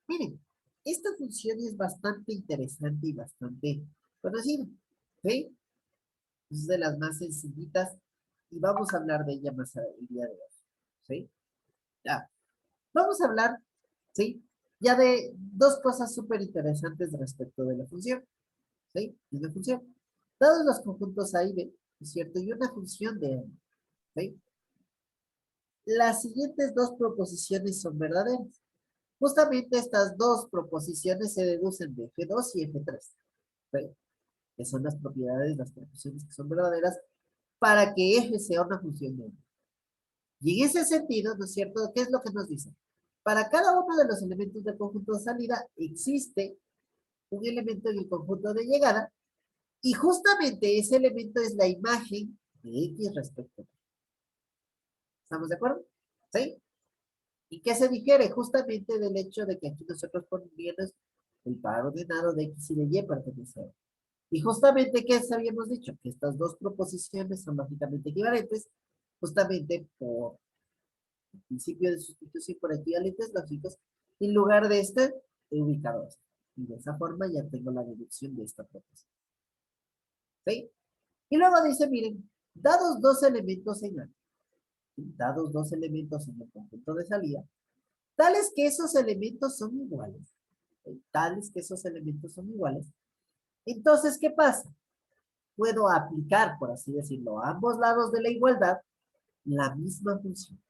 Miren, esta función es bastante interesante y bastante conocida. ¿Sí? Es de las más sencillitas y vamos a hablar de ella más el día de hoy. ¿Sí? Ya. Vamos a hablar, ¿sí? Ya de dos cosas súper interesantes respecto de la función. ¿Sí? Y una función. Todos los conjuntos A y B, ¿es cierto? Y una función de N. ¿Sí? Las siguientes dos proposiciones son verdaderas. Justamente estas dos proposiciones se deducen de F2 y F3. ¿Sí? Que son las propiedades, las proposiciones que son verdaderas para que F sea una función de N. Y en ese sentido, ¿no es cierto? ¿Qué es lo que nos dice? Para cada uno de los elementos del conjunto de salida existe un elemento en el conjunto de llegada y justamente ese elemento es la imagen de X respecto a Y. ¿Estamos de acuerdo? ¿Sí? ¿Y qué se difiere? Justamente del hecho de que aquí nosotros pondríamos el par ordenado de X y de Y pertenece a Y. Y justamente, ¿qué habíamos dicho? Que estas dos proposiciones son lógicamente equivalentes, justamente por el principio de sustitución por equivalentes lógicos, en lugar de este, he ubicado este. Y de esa forma ya tengo la deducción de esta proposición. ¿Sí? Y luego dice, miren, dados dos elementos en A, dados dos elementos en el conjunto de salida, tales que esos elementos son iguales, tales que esos elementos son iguales, entonces, ¿qué pasa? Puedo aplicar, por así decirlo, a ambos lados de la igualdad la misma función.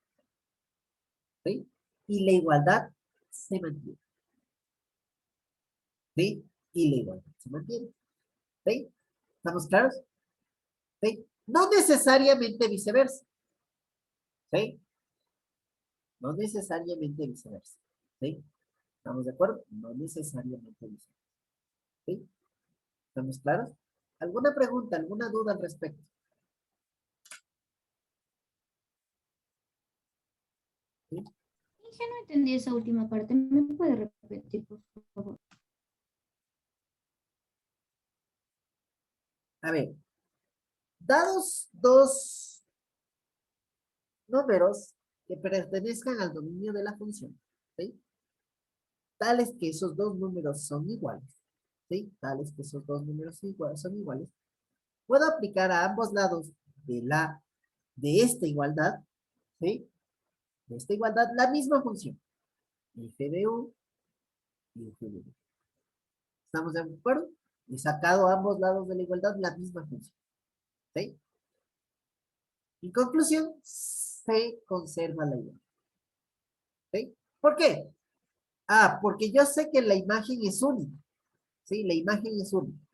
¿Sí? Y la igualdad se mantiene. ¿Sí? Y la igualdad se mantiene. ¿Sí? ¿Estamos claros? ¿Sí? No necesariamente viceversa. ¿Sí? No necesariamente viceversa. ¿Sí? ¿Estamos de acuerdo? No necesariamente viceversa. ¿Sí? ¿Estamos claros? ¿Alguna pregunta, alguna duda al respecto? ¿Sí? Es que no entendí esa última parte. ¿Me puede repetir, por favor? A ver, dados dos números que pertenezcan al dominio de la función, ¿sí? Tales que esos dos números son iguales, ¿sí? Tales que esos dos números son iguales, puedo aplicar a ambos lados de esta igualdad, ¿sí? De esta igualdad, la misma función, f de u y f de b. ¿Estamos de acuerdo? He sacado a ambos lados de la igualdad la misma función, ¿sí? En conclusión, se conserva la igualdad, ¿sí? ¿Por qué? Ah, porque yo sé que la imagen es única, ¿sí? La imagen es única,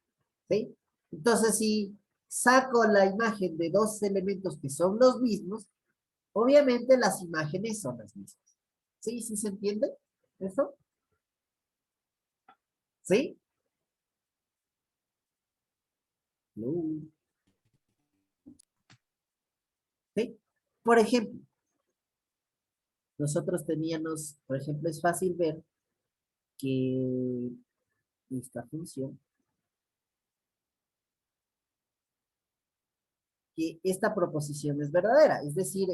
¿sí? Entonces, si saco la imagen de dos elementos que son los mismos, obviamente las imágenes son las mismas. ¿Sí? ¿Sí se entiende eso? ¿Sí? No. ¿Sí? Por ejemplo, nosotros teníamos, por ejemplo, es fácil ver que esta función, que esta proposición es verdadera. Es decir,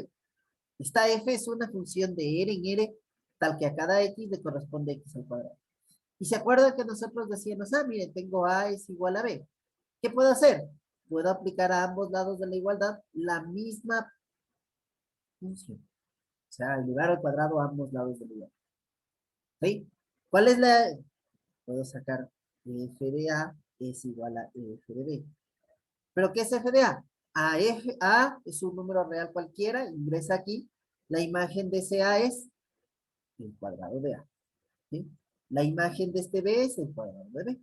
esta f es una función de r en r, tal que a cada x le corresponde x al cuadrado. Y se acuerdan que nosotros decíamos, ah, miren, tengo a es igual a b. ¿Qué puedo hacer? Puedo aplicar a ambos lados de la igualdad la misma función. O sea, al lugar al cuadrado a ambos lados de la igualdad. ¿Sí? ¿Cuál es la? Puedo sacar f de a es igual a f de b. ¿Pero qué es f de A? A es un número real cualquiera, ingresa aquí. La imagen de ese A es el cuadrado de A. ¿Sí? La imagen de este B es el cuadrado de B.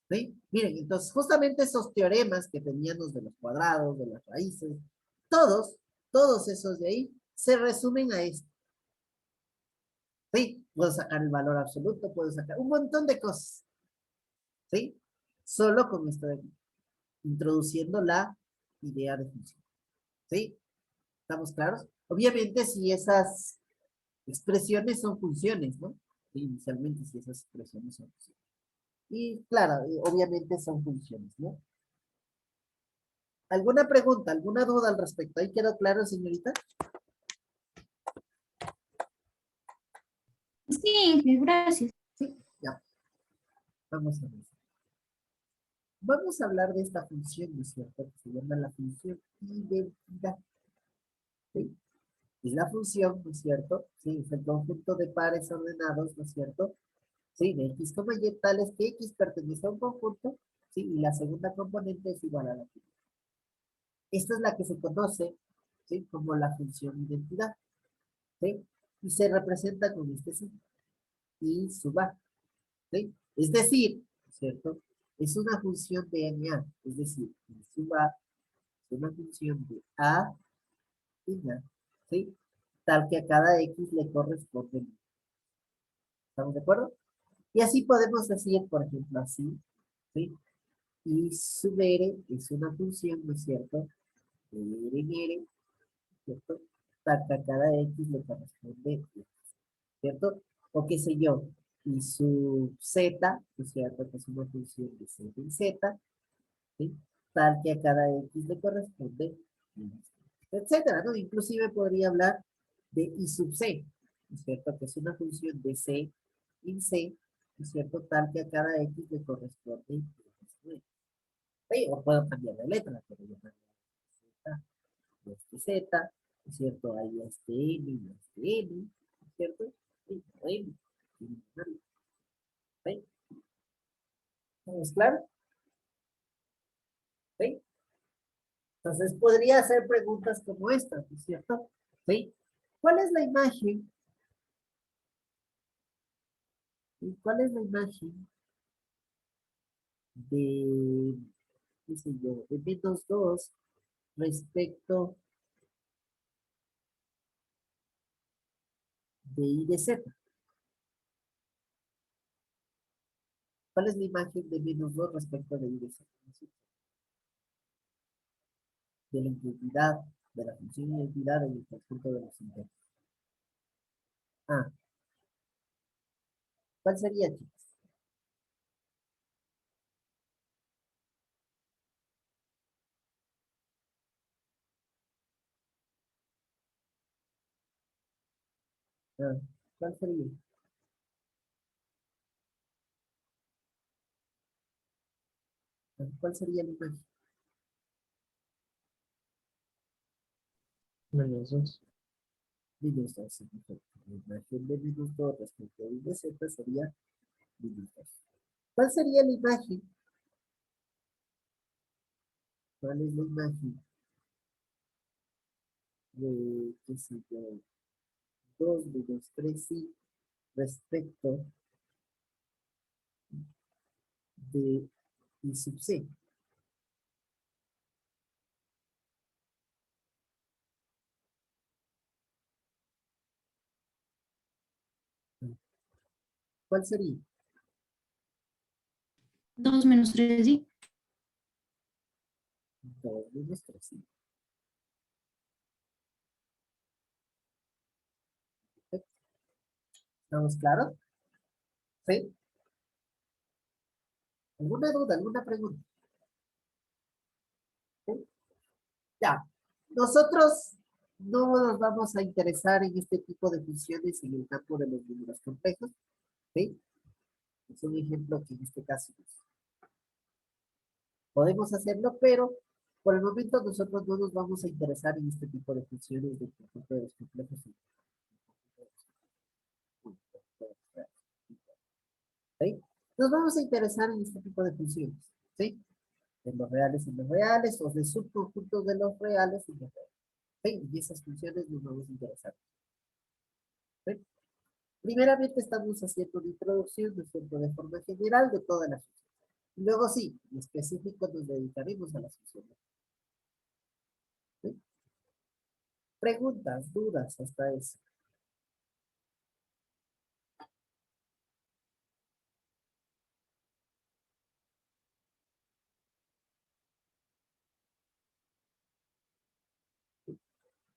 ¿Sí? Miren, entonces justamente esos teoremas que teníamos de los cuadrados, de las raíces, todos esos de ahí se resumen a esto. ¿Sí? Puedo sacar el valor absoluto, puedo sacar un montón de cosas. ¿Sí? Solo con esto de aquí, introduciendo la idea de función. ¿Sí? ¿Estamos claros? Obviamente si esas expresiones son funciones, ¿no? Sí, inicialmente si esas expresiones son funciones. Y claro, obviamente son funciones, ¿no? ¿Alguna pregunta, alguna duda al respecto? ¿Ahí quedó claro, señorita? Sí, gracias. Sí, ya. Vamos a ver. Vamos a hablar de esta función, ¿no es cierto? Que se llama la función identidad. ¿Sí? Es la función, ¿no es cierto? Sí, es el conjunto de pares ordenados, ¿no es cierto? Sí, de x, y tales que x pertenece a un conjunto, sí, y la segunda componente es igual a la primera. Esta es la que se conoce, sí, como la función identidad, ¿sí? Y se representa con este signo, y sub a, ¿sí? Es decir, ¿cierto? Es una función de NA, es decir, y sub a es una función de a y na, ¿sí? Tal que a cada x le corresponde. ¿Estamos de acuerdo? Y así podemos decir, por ejemplo, así, ¿sí? Y sub r es una función, ¿no es cierto? De r en r, ¿cierto? Tal que a cada x le corresponde x, ¿cierto? O qué sé yo, y su z, ¿no es cierto? Que es una función de z en z, ¿sí? Tal que a cada x le corresponde y, etcétera, ¿no? Inclusive podría hablar de y sub c, ¿no es cierto? Que es una función de c en c, ¿no es cierto? Tal que a cada x le corresponde y, sí, o puedo cambiar la letra, pero yo cambio z, y este z, ¿no es cierto? Ahí este n y este n, ¿no es cierto? Sí, n, ¿sí? ¿Es claro? ¿Sí? Entonces podría hacer preguntas como esta, ¿no es cierto? ¿Sí? ¿Cuál es la imagen? ¿Y cuál es la imagen de, qué sé yo, de -2 respecto de y de z? ¿Cuál es la imagen de -2 respecto de y de z? De la identidad, de la función identidad en el conjunto de los integros. Ah, ¿cuál sería, chicos? Ah, ¿cuál sería? Ah, ¿cuál sería la imagen? -2. -2, sí, perfecto. La imagen de -2 respecto a y de z sería -2. ¿Cuál sería la imagen? ¿Cuál es la imagen de, qué sé yo, 2 menos 3 sí, respecto de y sub c? ¿Cuál sería? 2 menos 3, sí. 2 menos 3 sí. ¿Estamos claros? ¿Sí? ¿Alguna duda, alguna pregunta? ¿Sí? Ya. Nosotros no nos vamos a interesar en este tipo de funciones en el campo de los números complejos. ¿Sí? Es un ejemplo que en este caso podemos hacerlo, pero por el momento nosotros no nos vamos a interesar en este tipo de funciones de conjunto de los complejos. ¿Sí? Nos vamos a interesar en este tipo de funciones. ¿Sí? de los reales en los reales, o de subconjuntos de los reales en los reales. ¿Sí? Y esas funciones nos vamos a interesar. ¿Sí? Primeramente estamos haciendo una introducción, ¿no es cierto?, de forma general de todas las funciones. Y luego sí, en específico nos dedicaremos a las funciones. ¿Sí? Preguntas, dudas hasta eso.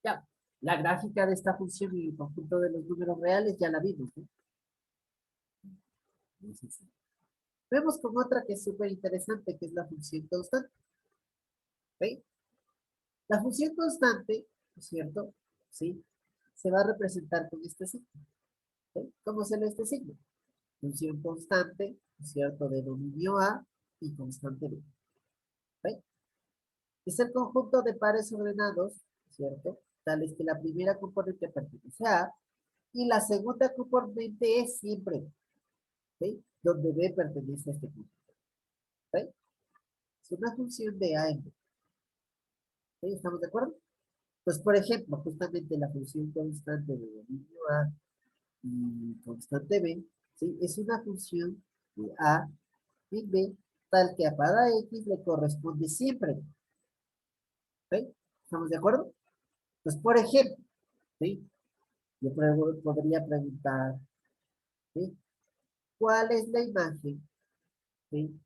Ya, la gráfica de esta función y el conjunto de los números reales ya la vimos, ¿no? Entonces, vemos con otra que es súper interesante, que es la función constante. ¿Sí? La función constante, ¿no es cierto? ¿Sí? Se va a representar con este signo. ¿Sí? ¿Cómo se lee este signo? Función constante, ¿no es cierto?, de dominio A y constante B. ¿Sí? Es el conjunto de pares ordenados, ¿cierto? Tales que la primera componente pertenece a A y la segunda componente es siempre B, ¿sí? Donde B pertenece a este conjunto. ¿Sí? Es una función de A en B. ¿Sí? ¿Estamos de acuerdo? Pues, por ejemplo, justamente la función constante de dominio A y constante B, ¿sí? Es una función de A en B, tal que a cada X le corresponde siempre. ¿Sí? ¿Estamos de acuerdo? Pues, por ejemplo, ¿sí? Yo podría preguntar, ¿sí? ¿Cuál es la imagen, ¿sí?,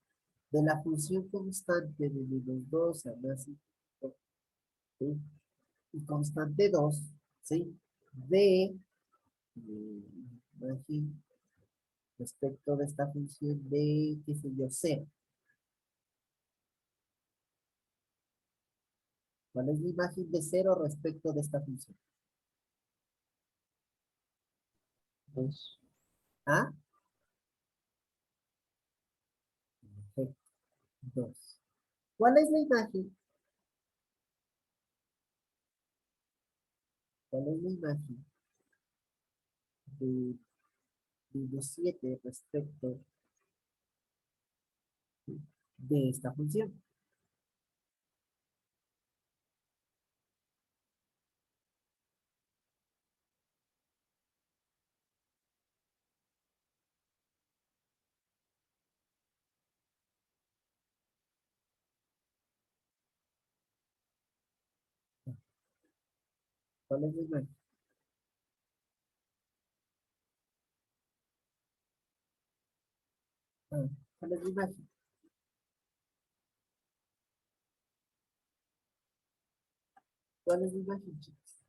de la función constante de -2 a más infinito, ¿sí?, y constante 2, ¿sí?, de imagen respecto de esta función de, qué sé yo, 0. ¿Cuál es la imagen de 0 respecto de esta función? Dos. ¿Ah? Perfecto. 2. ¿Cuál es la imagen? ¿Cuál es la imagen de -7 respecto de esta función? ¿Cuál es la imagen? Ah, ¿cuál es la imagen? ¿Cuál es la imagen, chicos?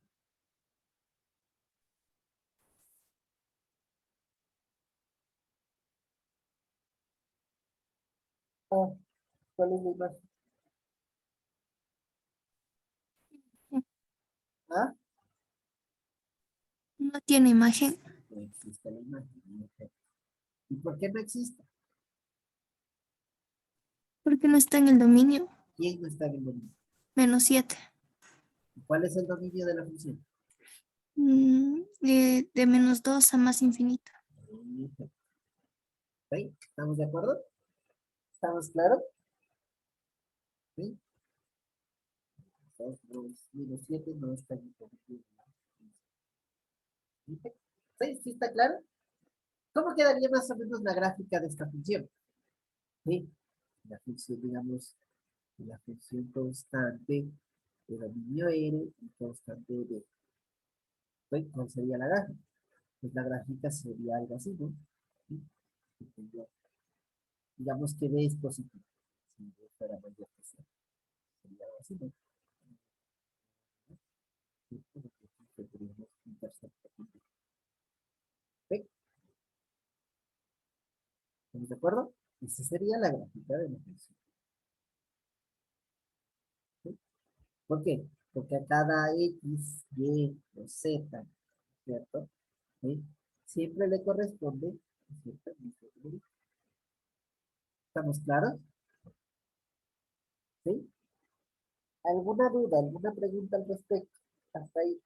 Ah, ¿cuál es la imagen? ¿Ah? No tiene imagen No existe la imagen. Perfecto. ¿Y por qué no existe? porque no está en el dominio. ¿Quién no está en el dominio? -7. ¿Cuál es el dominio de la función? De -2 a más infinito. Perfecto. ¿Sí? ¿Estamos de acuerdo? ¿Estamos claros? ¿Sí? Entonces, -7 no está en el dominio. ¿Sí? ¿Sí está claro? ¿Cómo quedaría más o menos la gráfica de esta función? ¿Sí? La función, digamos, la función constante de dominio R y constante B. ¿Sí? ¿Cuál sería la gráfica? Pues la gráfica sería algo así, ¿no? ¿Sí? Digamos que B es positivo. Si B fuera mayor que cero, sería algo así, ¿no? Sí, porque aquí tendríamos un tercer punto. ¿Sí? ¿Estamos de acuerdo? Esa sería la gráfica de la función. ¿Sí? ¿Por qué? Porque a cada X, Y o Z, ¿cierto? ¿Sí? Siempre le corresponde, ¿cierto?, ¿estamos claros? ¿Sí? ¿Alguna duda, alguna pregunta al respecto? Hasta ahí.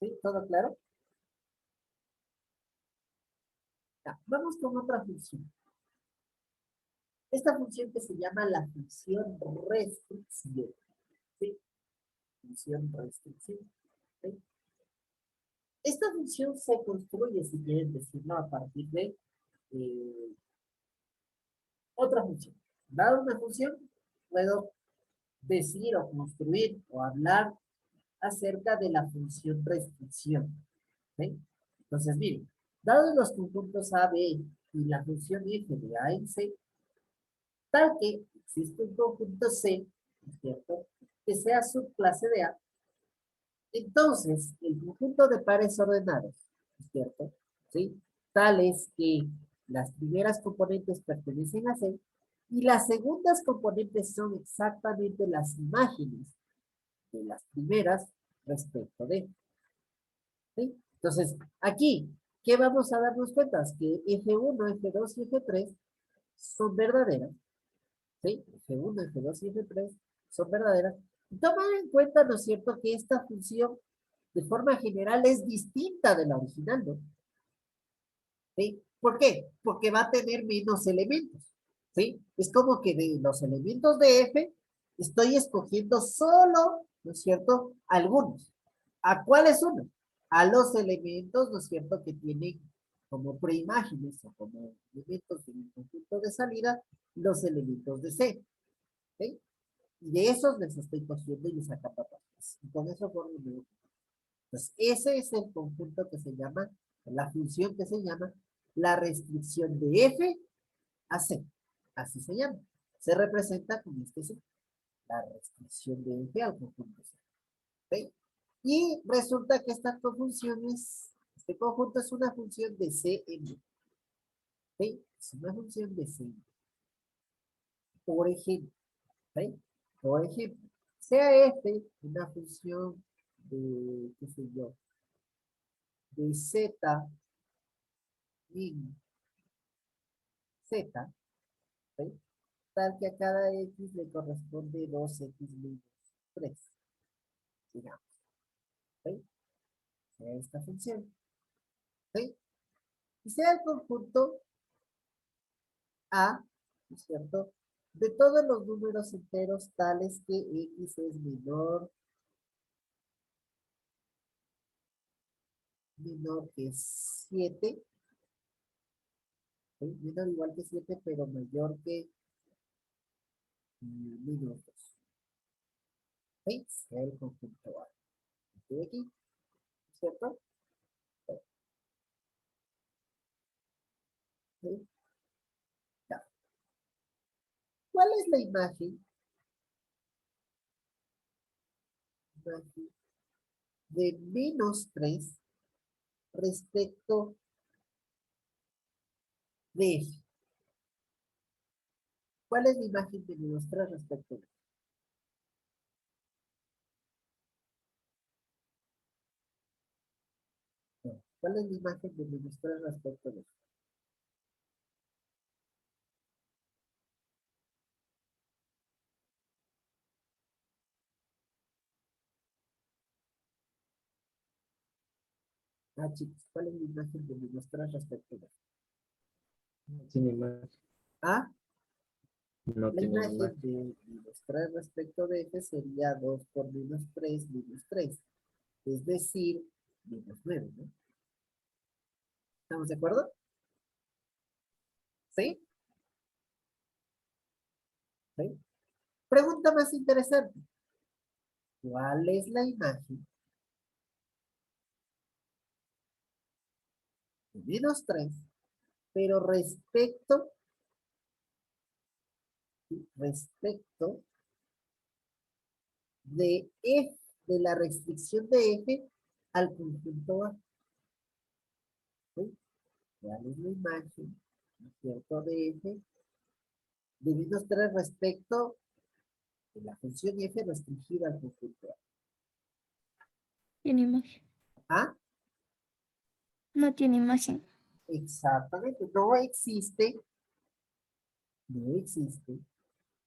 ¿Sí? ¿Todo claro? Ya, vamos con otra función. Esta función que se llama la función restricción. ¿Sí? Función restricción. ¿Sí? Esta función se construye, si quieren decirlo, a partir de otra función. Dada una función, puedo decir o construir o hablar acerca de la función restricción. ¿Sí? Entonces, miren, dados los conjuntos A, B y la función f de A en C, tal que existe un conjunto C, ¿no es cierto?, que sea subclase de A, entonces el conjunto de pares ordenados, ¿no es cierto?, ¿sí?, tal es que las primeras componentes pertenecen a C y las segundas componentes son exactamente las imágenes de las primeras respecto de, ¿sí? Entonces, aquí, ¿qué vamos a darnos cuenta? Que F1, F2 y F3 son verdaderas, ¿sí? F1, F2 y F3 son verdaderas. Y tomar en cuenta, ¿no es cierto?, que esta función de forma general es distinta de la original, ¿no? ¿Sí? ¿Por qué? Porque va a tener menos elementos, ¿sí? Es como que de los elementos de F estoy escogiendo solo, ¿no es cierto?, algunos. ¿A cuáles uno? A los elementos, ¿no es cierto?, que tienen como preimágenes o como elementos en el conjunto de salida, los elementos de C, ¿sí? Y de esos les estoy cogiendo y les acapa partes. Y con eso formo un nuevo. Entonces, ese es el conjunto que se llama, la función que se llama la restricción de F a C. Así se llama. Se representa con este C. La restricción de F al conjunto C. ¿Sí? Y resulta que esta función es, este conjunto es una función de Cn. ¿Sí? Es una función de Cn. Por ejemplo, ¿sí? Por ejemplo, sea F una función de, qué sé yo, de Z min Z, ¿sí?, tal que a cada X le corresponde 2X menos 3, digamos, ¿sí? Sea esta función, ¿sí? Y sea el conjunto A, ¿no es cierto?, de todos los números enteros tales que X es menor que 7, ¿sí? Menor igual que 7, pero mayor que menos 2. ¿Sí? Sea el conjunto A. De aquí, ¿cierto? ¿Sí? Ya. ¿Cuál es la imagen? Imagen de menos 3 respecto de F. ¿Cuál es la imagen de menos 3 respecto de F? No. ¿Cuál es la imagen de menos 3 respecto de F? Ah, chicos, ¿cuál es la imagen de menos 3 respecto de F? No tiene imagen. Ah, No la tiene imagen imagen. de menos 3 respecto de F sería 2 por menos 3 menos 3. Es decir, menos 9, ¿no? ¿Estamos de acuerdo? ¿Sí? ¿Sí? Pregunta más interesante. ¿Cuál es la imagen de menos 3, pero respecto de F, de la restricción de F al conjunto A? ¿Sí? ¿Cuál es la imagen, ¿no es cierto?, de F de menos 3 respecto de la función F restringida al conjunto A? Tiene imagen. ¿Ah? No tiene imagen. Exactamente, no existe,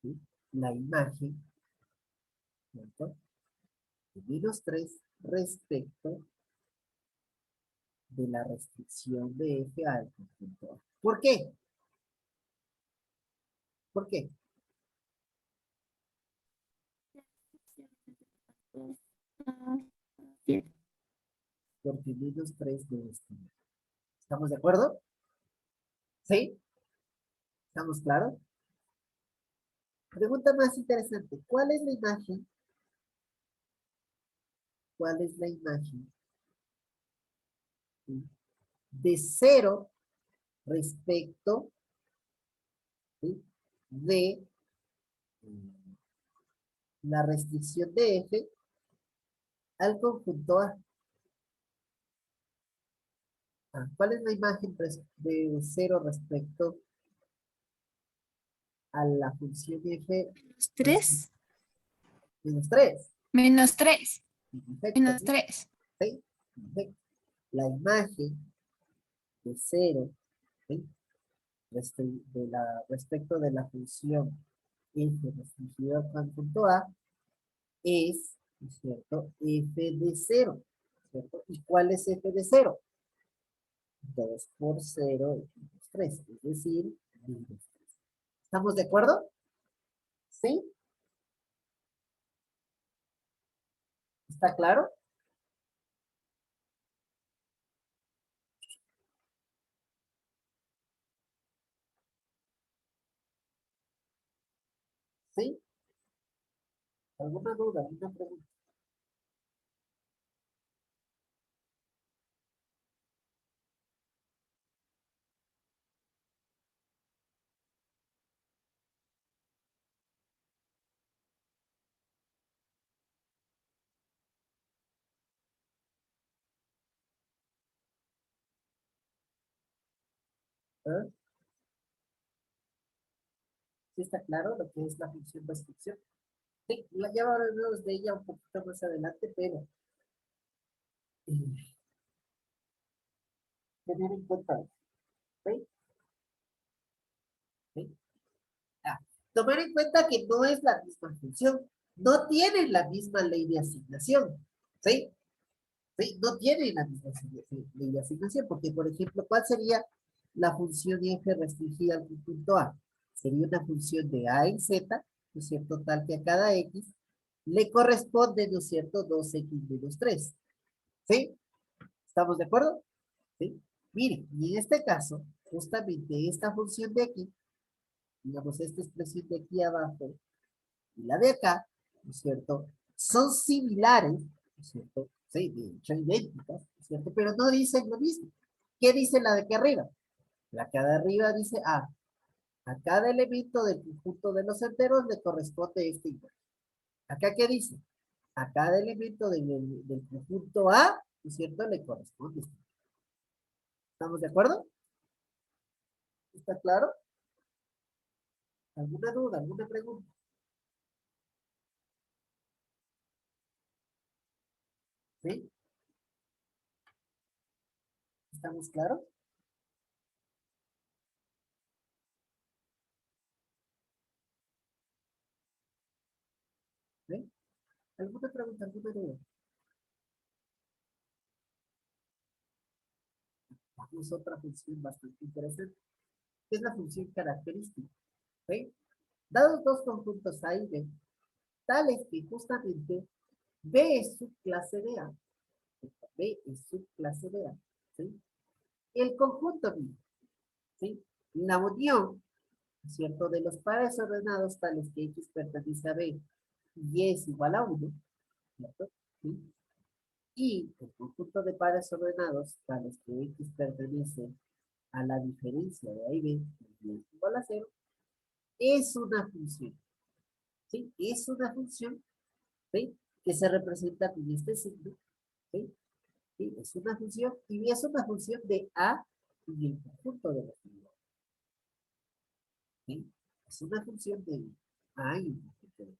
¿sí?, la imagen, ¿cierto?, de menos 3 respecto de la restricción de F al conjunto A. ¿Por qué? ¿Por qué? Bien. Porque menos 3 debe estar. ¿Estamos de acuerdo? ¿Sí? ¿Estamos claros? Pregunta más interesante. ¿Cuál es la imagen? ¿Cuál es la imagen de 0 respecto, ¿sí?, de la restricción de F al conjunto A? ¿Cuál es la imagen de 0 respecto a la función F? ¿3? Menos 3. Menos 3. Perfecto, Menos ¿sí? 3. ¿Sí? Perfecto. La imagen de 0, ¿sí?, respecto de la función F restringida al conjunto A es, ¿no es cierto?, F de 0, ¿cierto? ¿Y cuál es F de 0? 2 por 0 es menos 3, es decir, menos 3. ¿Estamos de acuerdo? ¿Sí? ¿Está claro? ¿Sí? ¿Alguna duda? ¿Alguna pregunta? ¿Ah? ¿Sí está claro lo que es la función restricción? Sí, ya hablaremos de ella un poquito más adelante, pero eh, tener en cuenta, ¿sí? ¿Sí? Ah, tomar en cuenta que no es la misma función, no tienen la misma ley de asignación, ¿sí? ¿Sí? No tienen la misma ley de asignación, porque, por ejemplo, ¿cuál sería la función f restringida al conjunto A? Sería una función de A en Z, ¿no es cierto? Tal que a cada X le corresponde, ¿no es cierto?, 2X menos 3, ¿sí? ¿Estamos de acuerdo? ¿Sí? Miren, y en este caso, justamente esta función de aquí, digamos, esta expresión de aquí abajo y la de acá, ¿no es cierto?, son similares, ¿no es cierto? Sí, de hecho idénticas, ¿no es cierto? Pero no dicen lo mismo. ¿Qué dice la de aquí arriba? La que de arriba dice, a cada elemento del conjunto de los enteros le corresponde este igual. ¿Acá qué dice? A cada elemento del conjunto A, ¿no es cierto?, le corresponde este. ¿Estamos de acuerdo? ¿Está claro? ¿Alguna duda? ¿Alguna pregunta? ¿Sí? ¿Estamos claros? ¿Sí? ¿Alguna pregunta? ¿Alguna duda? Vamos a otra función bastante interesante, que es la función característica. ¿Sí? Dados dos conjuntos A y B, tales que justamente B es subclase de A, B es subclase de A, ¿sí? El conjunto B, ¿sí?, la unión, ¿cierto?, de los pares ordenados tales que X pertenece a B y es igual a 1, ¿cierto? ¿Sí? Y el conjunto de pares ordenados tales que X pertenece a la diferencia de A y B y es igual a 0, es una función, ¿sí? Es una función, ¿sí?, que se representa con este signo, ¿sí? ¿Sí? Es una función, y es una función de A y el conjunto de los unidades, ¿sí? Es una función de A y el conjunto de los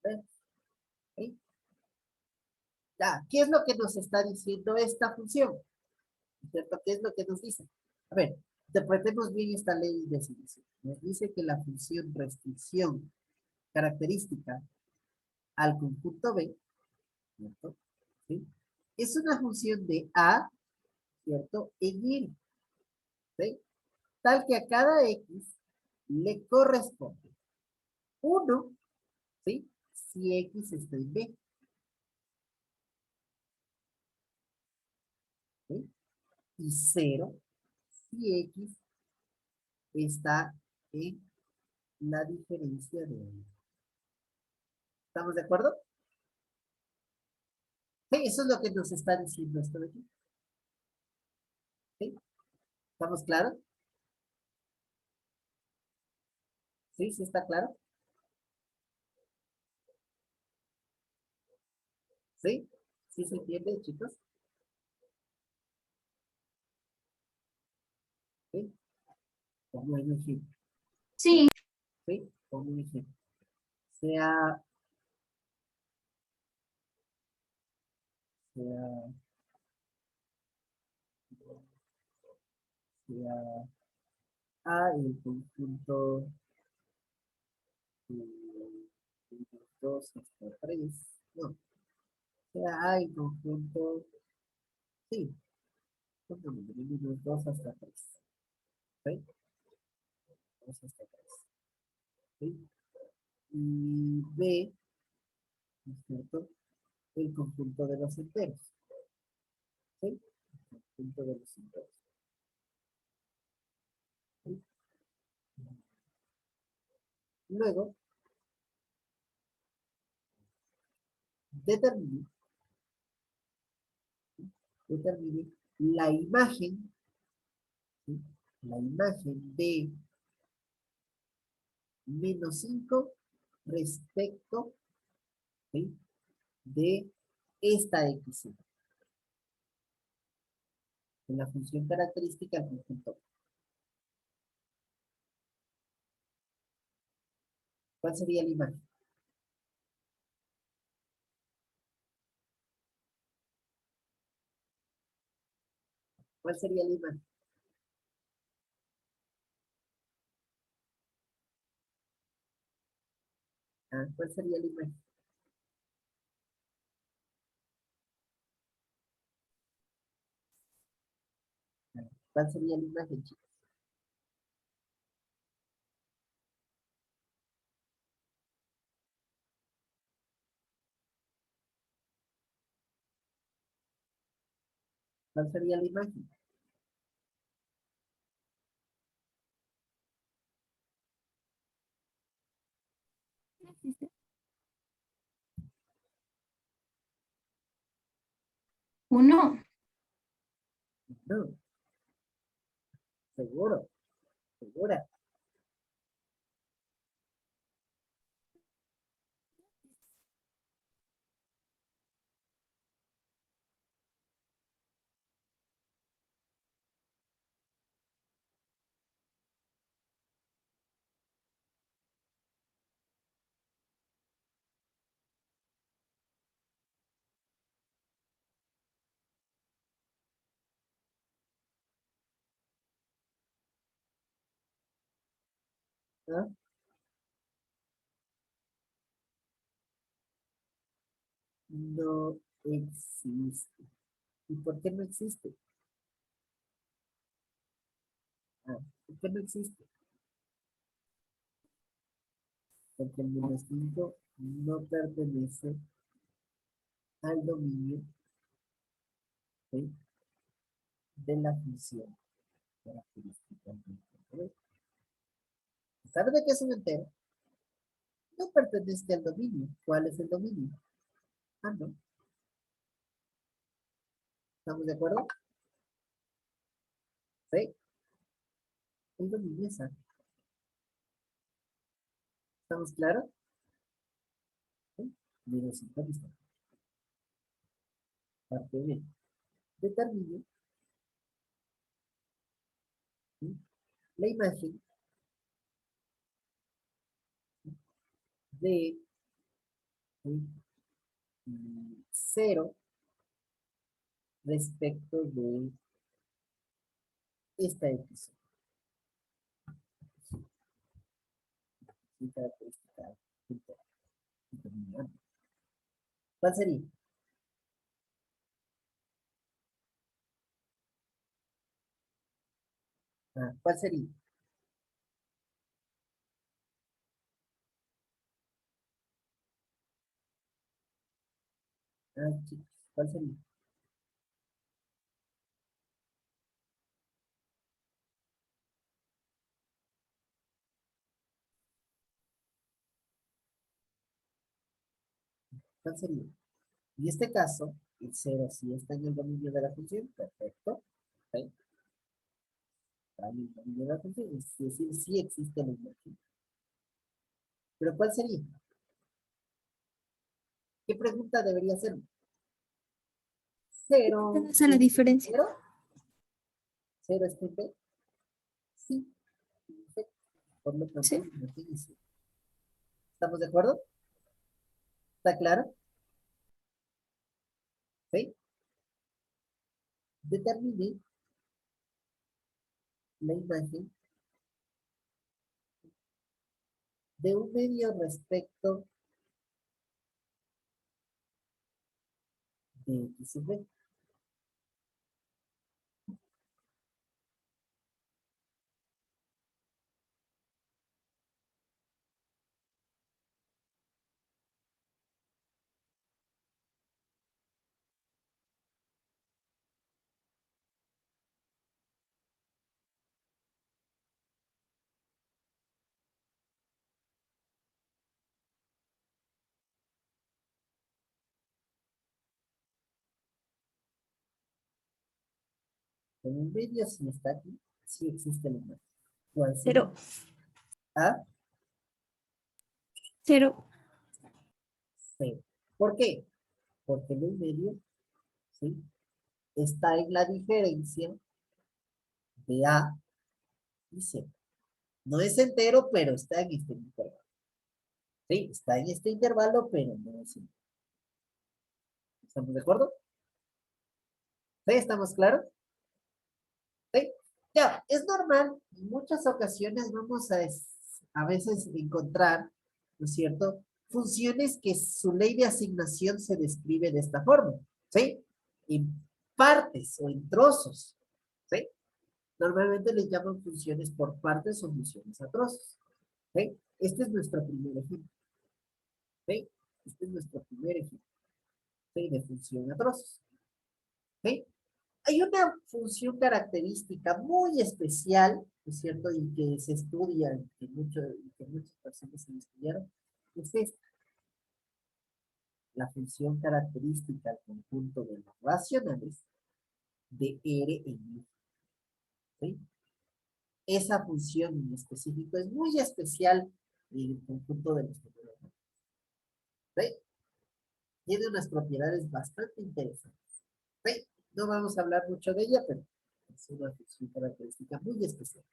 unidades, ¿sí? Ya, ¿qué es lo que nos está diciendo esta función? ¿Cierto? ¿Qué es lo que nos dice? A ver, interpretemos bien esta ley de asignación. Nos dice que la función restricción característica al conjunto B, ¿cierto?, ¿sí?, es una función de A ¿cierto? En N, ¿sí? Tal que a cada X le corresponde 1, ¿sí? Si X está en B, ¿sí? Y 0 si X está en la diferencia de Y. ¿Estamos de acuerdo? Sí, eso es lo que nos está diciendo esto de aquí. ¿Sí? ¿Estamos claros? ¿Sí? ¿Sí está claro? ¿Sí? ¿Sí se entiende, chicos? ¿Sí? Como un ejemplo. Sí, ¿Sí? Como un ejemplo. Sea, sea, sea A el conjunto 2 hasta 3. No, sea A el conjunto, sí, pongámosle menos 2 hasta 3. ¿Sí? 2 hasta 3. ¿Sí? Y B, ¿no es cierto? El conjunto de los enteros. ¿Sí? El conjunto de los enteros. ¿Sí? Luego, determine, determine la imagen, ¿sí? La imagen de menos 5 respecto, ¿sí? De esta X en la función característica del conjunto. ¿Cuál sería la imagen? ¿Cuál sería la imagen? Ah, ¿cuál sería la imagen? Ah, ¿cuál sería la imagen, chicos? ¿Cuál sería la imagen? No existe. uno. No, seguro, segura. ¿Ah? No existe. ¿Y por qué no existe? Ah, ¿por qué no existe? Porque el menos 5 no pertenece al dominio, ¿sí? De la función característica. ¿Sabes de qué es un entero? No pertenece al dominio. ¿Cuál es el dominio? Ah, no. ¿Estamos de acuerdo? Sí. El dominio es A. ¿Estamos claros? Sí. Menos 5 listo. Parte B. Determine, ¿sí? La imagen de, ¿sí? 0 respecto de esta X. ¿Sí? Característica determinante. ¿Cuál sería? Ah, ¿cuál sería? Ah, chicos, ¿cuál sería? ¿Cuál sería? En este caso, el cero sí está en el dominio de la función, perfecto. ¿Ok? Está en el dominio de la función, es decir, sí existe la inversión. Pero ¿cuál sería? ¿Qué pregunta debería ser? ¿Cero? ¿Esa es la diferencia? ¿Cero? ¿Cero es PP? Sí, perfecto. Por lo tanto, Sí. imagínense. ¿Estamos de acuerdo? ¿Está claro? ¿Sí? Determine la imagen de un medio respecto de X y Y. En un medio si está aquí, sí existe la imagen. ¿Cuál sería? Cero. A, Cero. C. ¿Por qué? Porque en el medio, ¿sí? Está en la diferencia de A y C. No es entero, pero está en este intervalo. ¿Sí? Está en este intervalo, pero no es entero. ¿Estamos de acuerdo? ¿Sí? ¿Estamos claros? ¿Sí? Ya, es normal. En muchas ocasiones vamos a veces encontrar, ¿no es cierto? Funciones que su ley de asignación se describe de esta forma. ¿Sí? En partes o en trozos. ¿Sí? Normalmente les llaman funciones por partes o funciones a trozos. ¿Sí? Este es nuestro primer ejemplo. ¿Sí? Este es nuestro primer ejemplo. ¿Sí? De función a trozos. ¿Sí? Hay una función característica muy especial, ¿no es cierto? Y que se estudia, y que muchas personas se estudiaron, es esta, la función característica al conjunto de los racionales de R en I. ¿Sí? Esa función en específico es muy especial en el conjunto de los números. ¿Sí? Tiene unas propiedades bastante interesantes. ¿Sí? No vamos a hablar mucho de ella, pero es una función característica muy especial.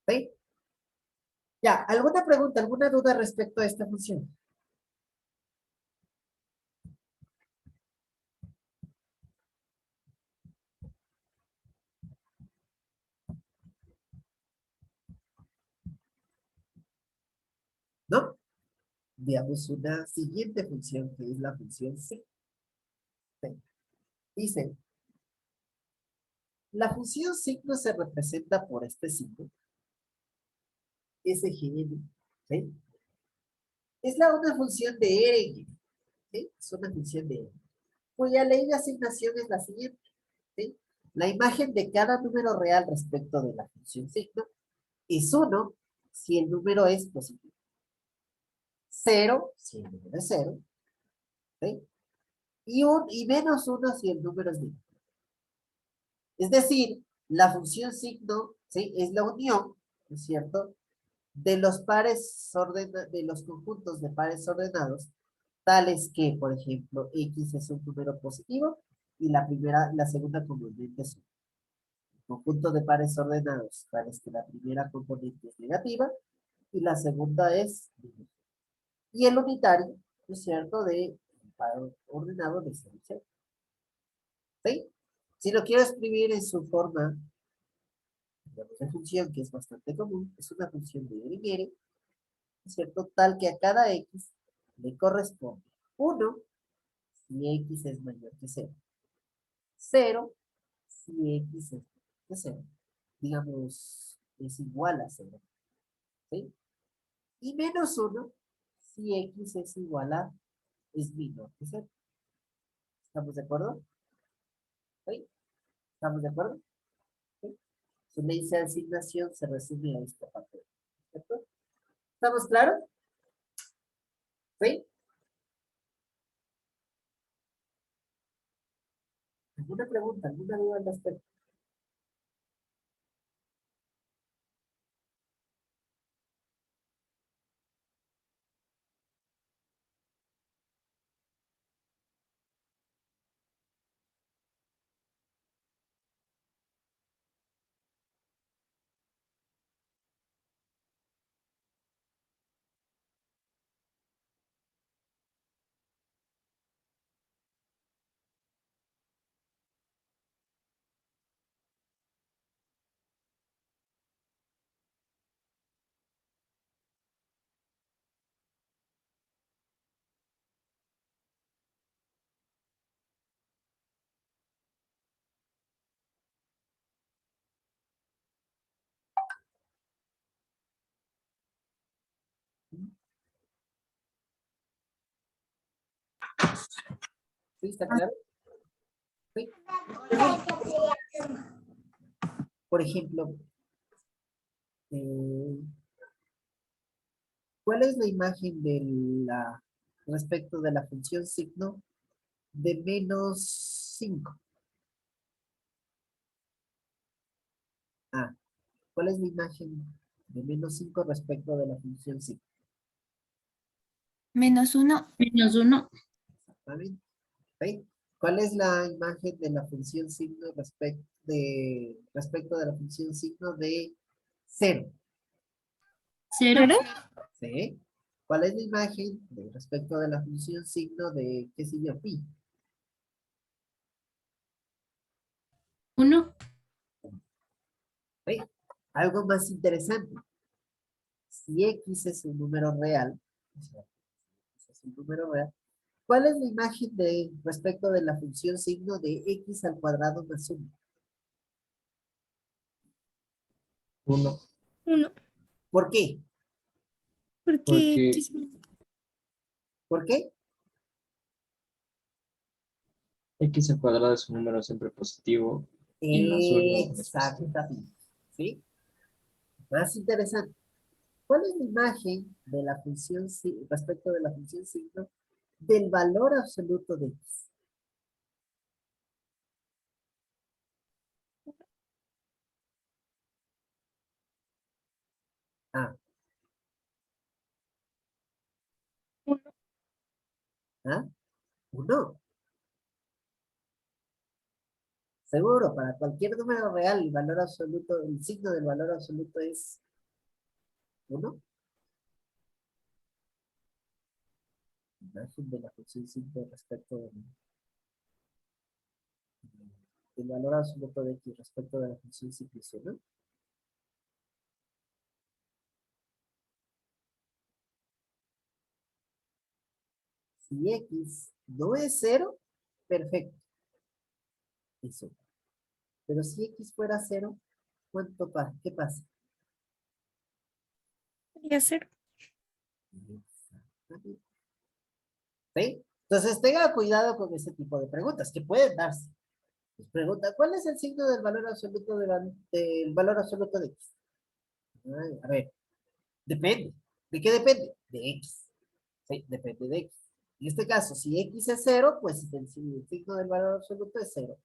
¿Sí? Ya, ¿alguna pregunta, alguna duda respecto a esta función? ¿No? Veamos una siguiente función que es la función C. Sí. Dice, la función signo se representa por este signo, SGN, ¿sí? Es una función de R, ¿sí? Es una función de R, cuya ley de asignación es la siguiente, ¿sí? La imagen de cada número real respecto de la función signo es 1 si el número es positivo. 0 si el número es 0, ¿sí? Y menos 1 si el número es negativo. Es decir, la función signo, ¿sí? Es la unión, ¿no es cierto? De los de los conjuntos de pares ordenados, tales que, por ejemplo, X es un número positivo y la segunda componente es un conjunto de pares ordenados, tales que la primera componente es negativa y la segunda es negativa. Y el unitario, ¿no es cierto? De un par ordenado de 0 y 0. ¿Sí? Si lo quiero escribir en su forma, digamos, de función, que es bastante común, es una función de R en R, ¿no es cierto? Tal que a cada X le corresponde 1 si X es mayor que 0. 0 si X es mayor que 0. digamos, es igual a 0. ¿Sí? Y menos 1 si x es igual a, es menor que 0. ¿Estamos de acuerdo? ¿Sí? ¿Estamos de acuerdo? ¿Sí? Su ley de asignación se resume a esta parte. ¿Cierto? ¿Estamos claros? ¿Sí? ¿Alguna pregunta? ¿Alguna duda al respecto? ¿Sí? ¿Está claro? ¿Sí? Por ejemplo, eh, ¿cuál es la imagen de la, respecto de la función signo de menos 5? Ah, ¿cuál es la imagen de menos 5 respecto de la función signo? -1. -1. Exactamente. ¿Sí? ¿Cuál es la imagen de la función signo respecto de la función signo de 0? 0. ¿Sí? ¿Cuál es la imagen de respecto de la función signo de, qué sé yo, pi? 1. ¿Sí? Algo más interesante. Si x es un número real, o sea, x es un número real, ¿cuál es la imagen de respecto de la función signo de x al cuadrado más 1? 1. 1. ¿Por qué? Porque Porque ¿Por qué? x al cuadrado es un número siempre positivo y más 1 es positivo. Exactamente. ¿Sí? Más interesante. ¿Cuál es la imagen de la función respecto de la función signo del valor absoluto de x? Ah, 1. ¿ah? 1. Seguro, para cualquier número real, el valor absoluto, el signo del valor absoluto es 1. Imagen de la función signo respecto del valor absoluto de x respecto de la función signo, ¿no? Si x no es 0, perfecto. Eso. Pero si x fuera 0, ¿cuánto pasa? ¿Qué pasa? sería 0. Exactamente. ¿Sí? Entonces tenga cuidado con ese tipo de preguntas que pueden darse. Les pregunta, ¿cuál es el signo del valor absoluto del valor absoluto de x? Ay, a ver, depende. ¿De qué depende? De x. ¿Sí? Depende de x. En este caso, si x es 0, pues el signo del valor absoluto es 0.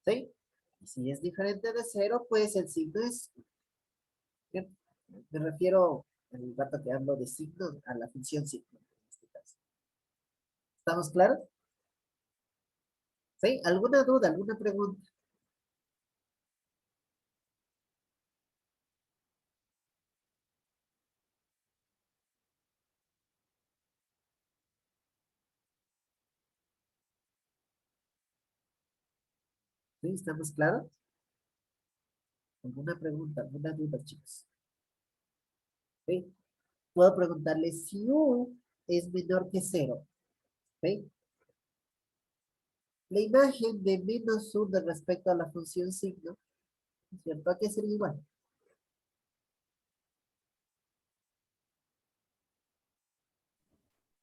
¿Sí? Y si es diferente de 0, pues el signo es... ¿Cierto? Me refiero, en el rato que hablo de signo, a la función signo. En este caso. ¿Estamos claros? ¿Sí? ¿Alguna duda, alguna pregunta? ¿Sí? ¿Estamos claros? ¿Alguna pregunta, alguna duda, chicos? ¿Sí? Puedo preguntarle si u es menor que 0. ¿Sí? La imagen de -1 respecto a la función signo ¿cierto? ¿A qué sería igual?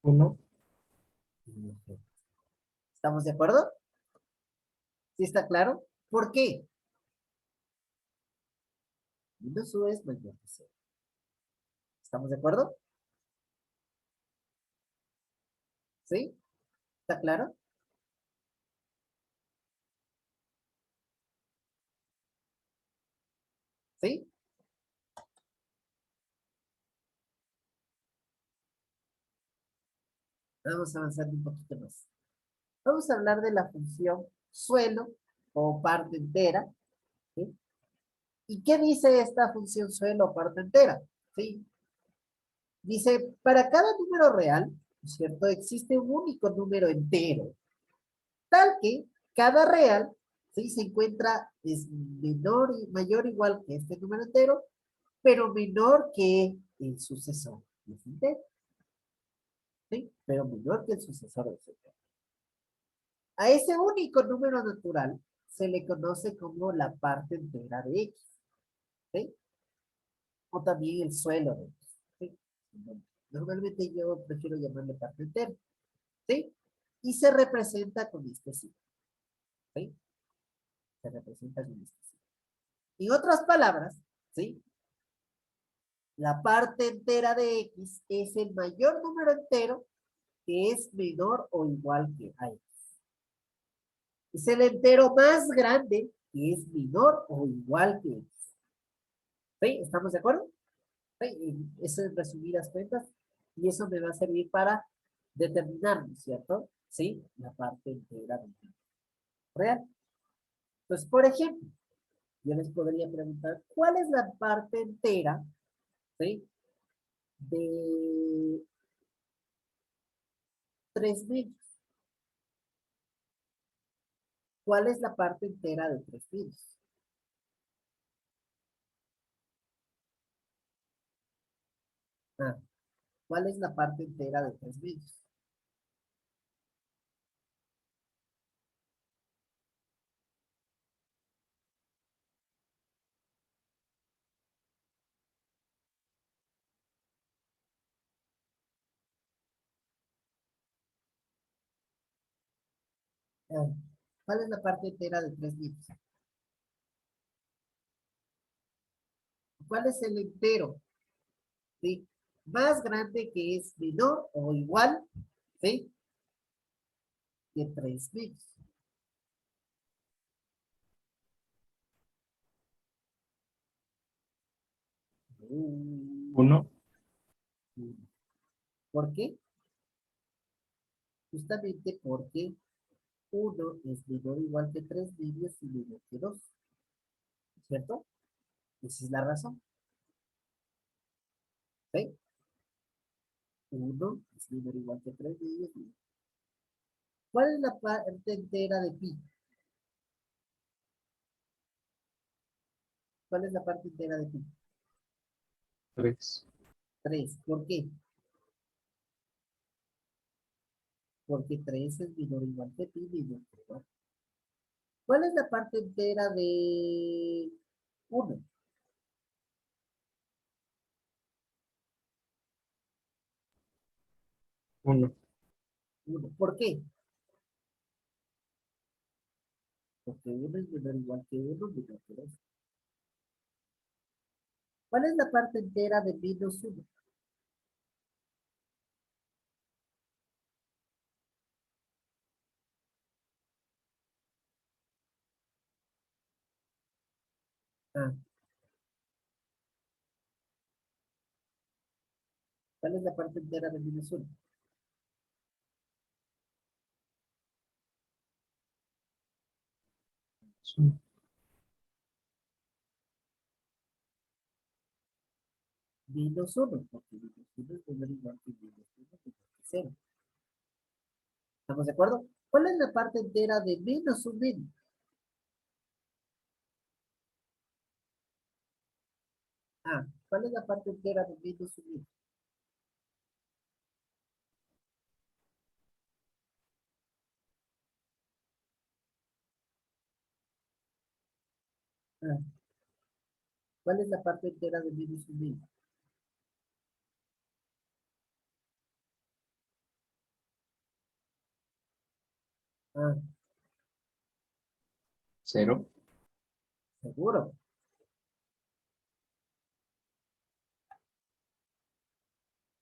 Uno. ¿Estamos de acuerdo? ¿Sí está claro? ¿Por qué? Menos u es mayor que cero. ¿Estamos de acuerdo? ¿Sí? ¿Está claro? ¿Sí? Vamos avanzando un poquito más. Vamos a hablar de la función suelo o parte entera. ¿Sí? ¿Y qué dice esta función suelo o parte entera? ¿Sí? Dice, para cada número real, ¿no es cierto? Existe un único número entero, tal que cada real, ¿sí? Se encuentra, es menor y mayor o igual que este número entero, pero menor que el sucesor. ¿Es entero? ¿Sí? Pero menor que el sucesor de ese entero. A ese único número natural se le conoce como la parte entera de X. ¿Sí? O también el suelo de X. ¿Sí? Normalmente yo prefiero llamarle parte entera. ¿Sí? Y se representa con este signo. ¿Sí? Se representa con este signo. En otras palabras, ¿sí? La parte entera de X es el mayor número entero que es menor o igual que a X. Es el entero más grande que es menor o igual que X. ¿Sí? ¿Estamos de acuerdo? ¿Sí? Eso en resumidas cuentas. Y eso me va a servir para determinar, ¿no es cierto? ¿Sí? La parte entera del número real. Entonces, por ejemplo, yo les podría preguntar, ¿cuál es la parte entera, ¿sí? De 3.000? ¿Cuál es la parte entera de 3.000? Ah, ¿cuál es la parte entera de 3.000? Ah, ¿cuál es la parte entera de 3.000? ¿Cuál es el entero? ¿Sí? Más grande que es menor o igual, ¿sí? Que 3.000. Uno. ¿Por qué? Justamente porque uno es menor o igual que 3.000 y menor que 2. ¿Cierto? Esa es la razón. ¿Sí? Uno es menor o igual que 3.000. ¿Cuál es la parte entera de pi? ¿Cuál es la parte entera de pi? Tres. 3. ¿Por qué? Porque 3 es menor o igual que pi, menor que 4. ¿Cuál es la parte entera de uno? Uno. 1. ¿Por qué? Porque uno es menor o igual que uno, menor que 2. ¿Cuál es la parte entera de menos uno? Ah, ¿cuál es la parte entera de menos uno? Uno. Menos uno, porque menos uno es menor o igual que menos uno, menor que 0. ¿Estamos de acuerdo? ¿Cuál es la parte entera de menos un menos? Ah, ¿cuál es la parte entera de menos un menos? Ah, ¿Cuál es la parte entera de menos un medio? Ah, 0. seguro.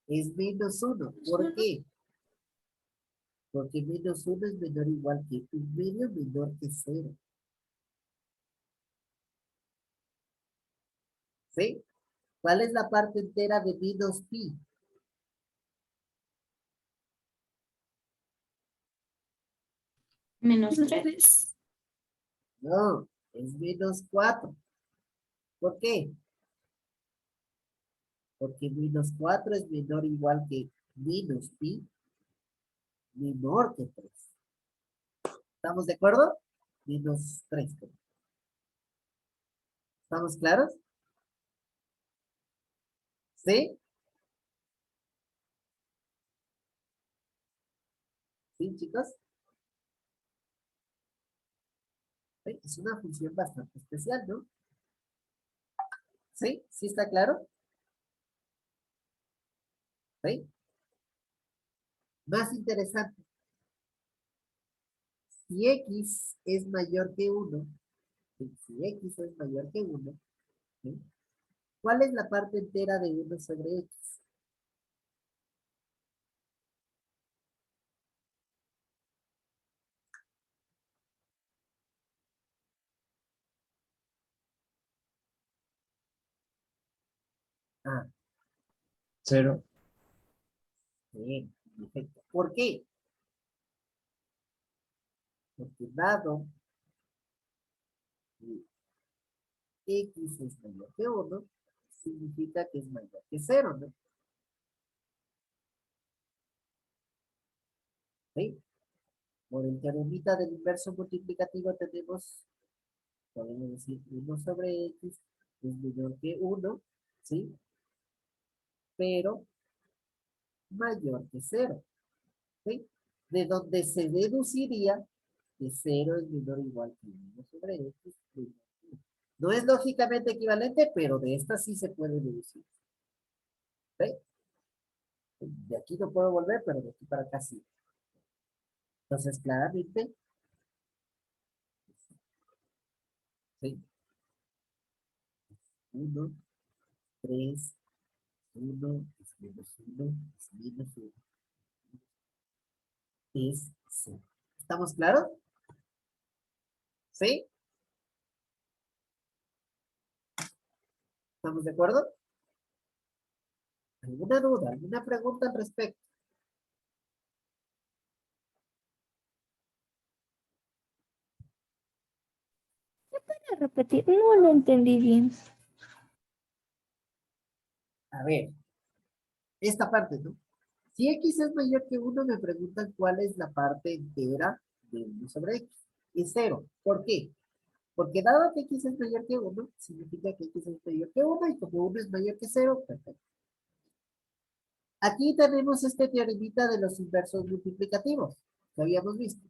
Es menos uno. ¿Por qué? Porque menos uno es menor o igual que un medio menor que 0. ¿Sí? ¿Cuál es la parte entera de menos pi? Menos Menos 3. 3. No, es menos 4. ¿Por qué? Porque menos 4 es menor o igual que menos pi menor que 3. ¿Estamos de acuerdo? Menos 3. ¿Estamos claros? ¿Sí? ¿Sí, chicos? ¿Sí? Es una función bastante especial, ¿no? ¿Sí? ¿Sí está claro? ¿Sí? Más interesante. Si x es mayor que 1, si x es mayor que 1, ¿sí? ¿Cuál es la parte entera de 1 sobre x? Ah, 0. bien, perfecto. ¿Por qué? Porque dado que x es mayor que 1, significa que es mayor que 0, ¿no? ¿Sí? Por el teoremita del inverso multiplicativo tenemos, podemos decir 1 sobre x es menor que 1, ¿sí? Pero mayor que 0, ¿sí? De donde se deduciría que 0 es menor o igual que 1 sobre x. No es lógicamente equivalente, pero de esta sí se puede deducir. ¿Sí? De aquí no puedo volver, pero de aquí para acá sí. Entonces, claramente, ¿sí? 1, 3, 1, es menos 1, es menos 1, es 0. ¿Estamos claros? ¿Sí? ¿Estamos de acuerdo? ¿Alguna duda? ¿Alguna pregunta al respecto? ¿Puede repetir? No lo entendí bien. A ver, esta parte, ¿no? Si x es mayor que 1, me preguntan cuál es la parte entera de 1 sobre x. Es 0. ¿Por qué? Porque dado que x es mayor que 1, significa que x es mayor que 1 y como 1 es mayor que 0, perfecto. Aquí tenemos este teoremita de los inversos multiplicativos que habíamos visto.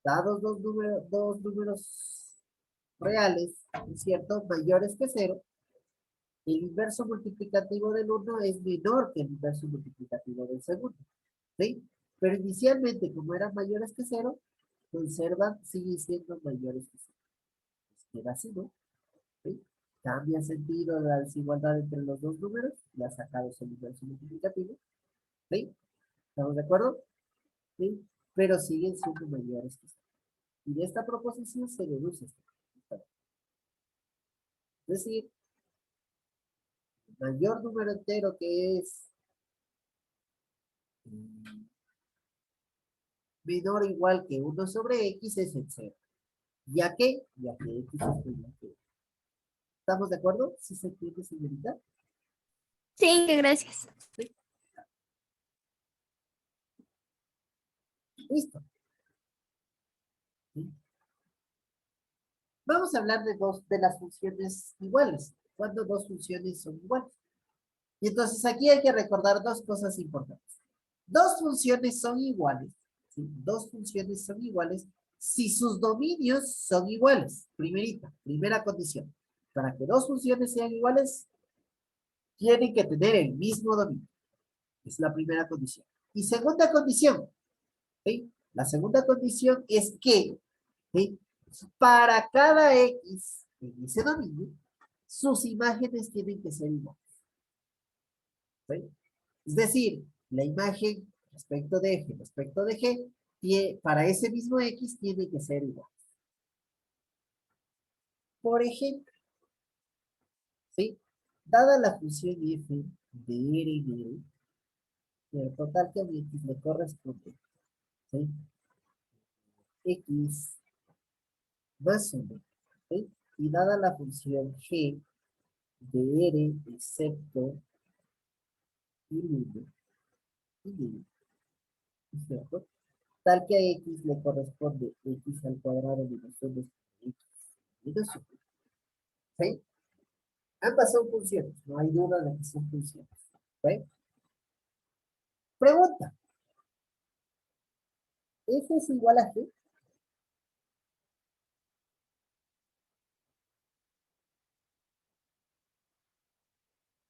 Dados dos números reales, ¿no es cierto? Mayores que 0, el inverso multiplicativo del 1 es menor que el inverso multiplicativo del segundo. ¿Sí? Pero inicialmente, como eran mayores que 0, conservan, siguen siendo mayores que 0. Pues queda así, ¿no? ¿Sí? Cambia sentido la desigualdad entre los dos números, ya sacados el inverso multiplicativo. ¿Sí? ¿Estamos de acuerdo? ¿Sí? Pero siguen siendo mayores que 0. Y de esta proposición se deduce esto. Es decir, el mayor número entero que es menor o igual que 1 sobre x es el 0. Ya que x es menor que 1. ¿Estamos de acuerdo? ¿Sí se entiende, señorita? Sí, gracias. Listo. ¿Sí? Vamos a hablar de las funciones iguales. ¿Cuándo dos funciones son iguales? Y entonces aquí hay que recordar dos cosas importantes. Dos funciones son iguales. ¿Sí? Dos funciones son iguales si sus dominios son iguales. Primera condición. Para que dos funciones sean iguales, tienen que tener el mismo dominio. Es la primera condición. Y segunda condición, ¿sí? La segunda condición es que, ¿sí? Para cada X en ese dominio, sus imágenes tienen que ser iguales. ¿Sí? Es decir, la imagen respecto de F, respecto de G, para ese mismo X tiene que ser igual. Por ejemplo, ¿sí? Dada la función F de R en R, el total que a mi X le corresponde, ¿sí? X más 1, ¿sí? Y dada la función G de R excepto y 1, ¿cierto? Tal que a X le corresponde X al cuadrado menos 1 X menos 1. ¿Sí? Ambas son funciones, no hay duda de que son funciones. ¿Sí? Pregunta. ¿F es igual a G?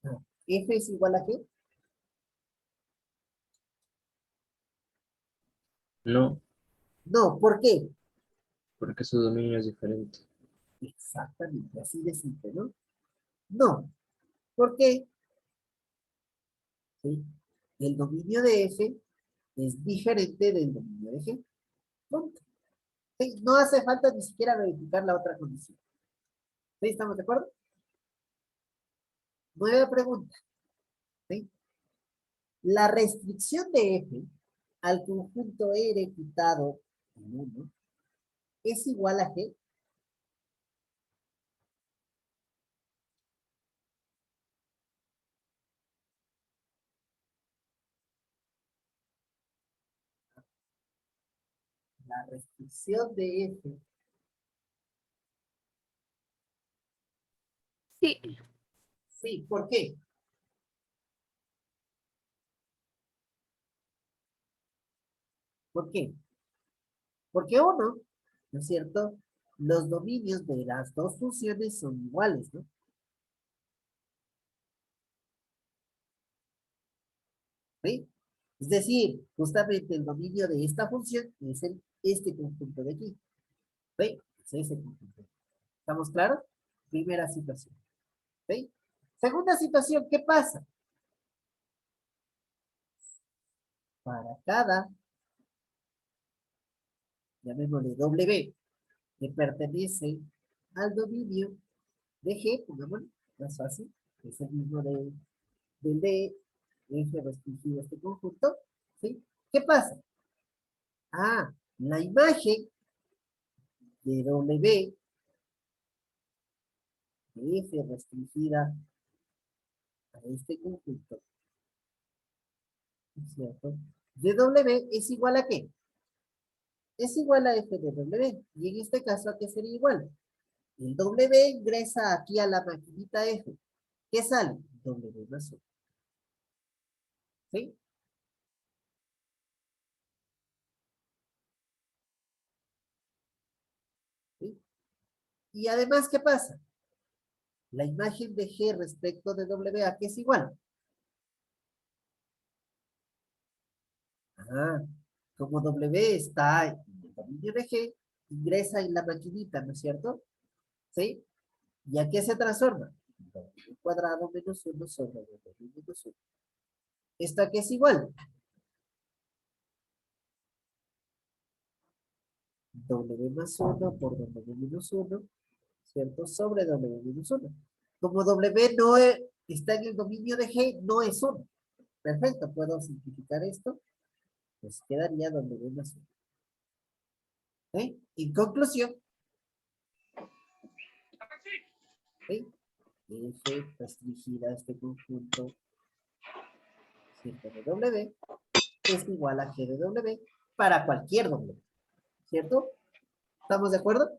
No. ¿F es igual a G? No, No, ¿por qué? porque su dominio es diferente. Exactamente, así de simple, ¿no? No. ¿Por qué? ¿Sí? El dominio de F es diferente del dominio de G. Punto. ¿Sí? No hace falta ni siquiera verificar la otra condición. ¿Sí? ¿Estamos de acuerdo? Nueva pregunta. ¿Sí? La restricción de F al conjunto R quitado en 1 es igual a G. La restricción de F. Sí, Sí, ¿por qué? ¿Por qué? Porque uno, ¿no es cierto? Los dominios de las dos funciones son iguales, ¿no? ¿Sí? Es decir, justamente el dominio de esta función es este conjunto de aquí. ¿Sí? Es ese conjunto. ¿Estamos claros? Primera situación. ¿Sí? Segunda situación, ¿qué pasa? Para cada, llamémosle W, que pertenece al dominio de G, pongámosle, más fácil, que es el mismo del de F restringido a este conjunto, ¿sí? ¿Qué pasa? Ah, la imagen de W de F restringida a este conjunto, ¿cierto? De W es igual a ¿qué? Es igual a F de W. Y en este caso, ¿a qué sería igual? El W ingresa aquí a la maquinita F. ¿Qué sale? W más 1. ¿Sí? ¿Sí? Y además, ¿qué pasa? La imagen de G respecto de W, ¿a qué es igual? Ah, como W está en el dominio de G, ingresa en la maquinita, ¿no es cierto? ¿Sí? ¿Y a qué se transforma? W cuadrado menos 1 sobre W menos 1. ¿Esto a qué es igual? W más 1 por W menos 1, ¿cierto? Sobre W menos 1. Como W no está en el dominio de G, no es 1. Perfecto, puedo simplificar esto. Pues quedaría W más 1. ¿Sí? En conclusión, ¿sí? F restringida a este conjunto, ¿cierto? De W es igual a G de W para cualquier W, ¿cierto? ¿Estamos de acuerdo?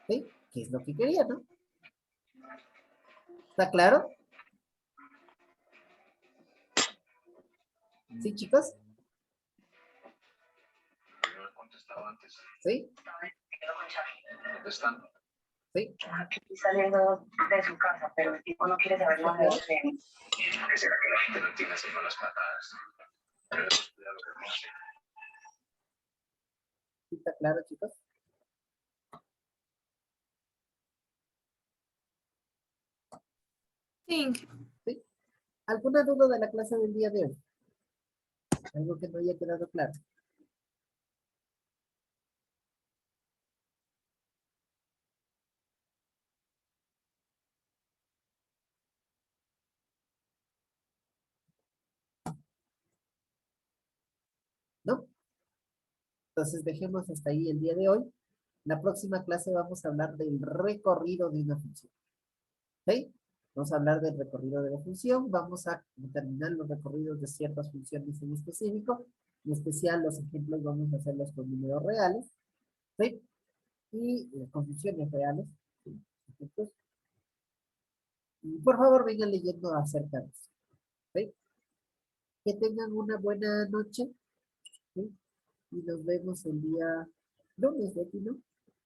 ¿Sí? ¿Qué es lo que quería, no? ¿Está claro? ¿Sí, chicos? ¿Sí? ¿Sí? Aquí saliendo de su casa, pero el tipo no quiere saber nada de usted. ¿Qué será que la gente no entiende haciendo las patadas? Pero cuidado que no sé. ¿Sí está claro, chicos? Sí. ¿Sí? ¿Alguna duda de la clase del día de hoy? ¿Algo que no haya quedado claro? ¿No? Entonces dejemos hasta ahí el día de hoy. La próxima clase vamos a hablar del recorrido de una función. ¿Sí? Vamos a hablar del recorrido de la función. Vamos a determinar los recorridos de ciertas funciones en específico. En especial, los ejemplos vamos a hacerlos con números reales. ¿Sí? Y con funciones reales. ¿Sí? Ejemplos. Y por favor, vengan leyendo acerca de eso. ¿Sí? Que tengan una buena noche. ¿Sí? Y nos vemos el día lunes, Betty, ¿no?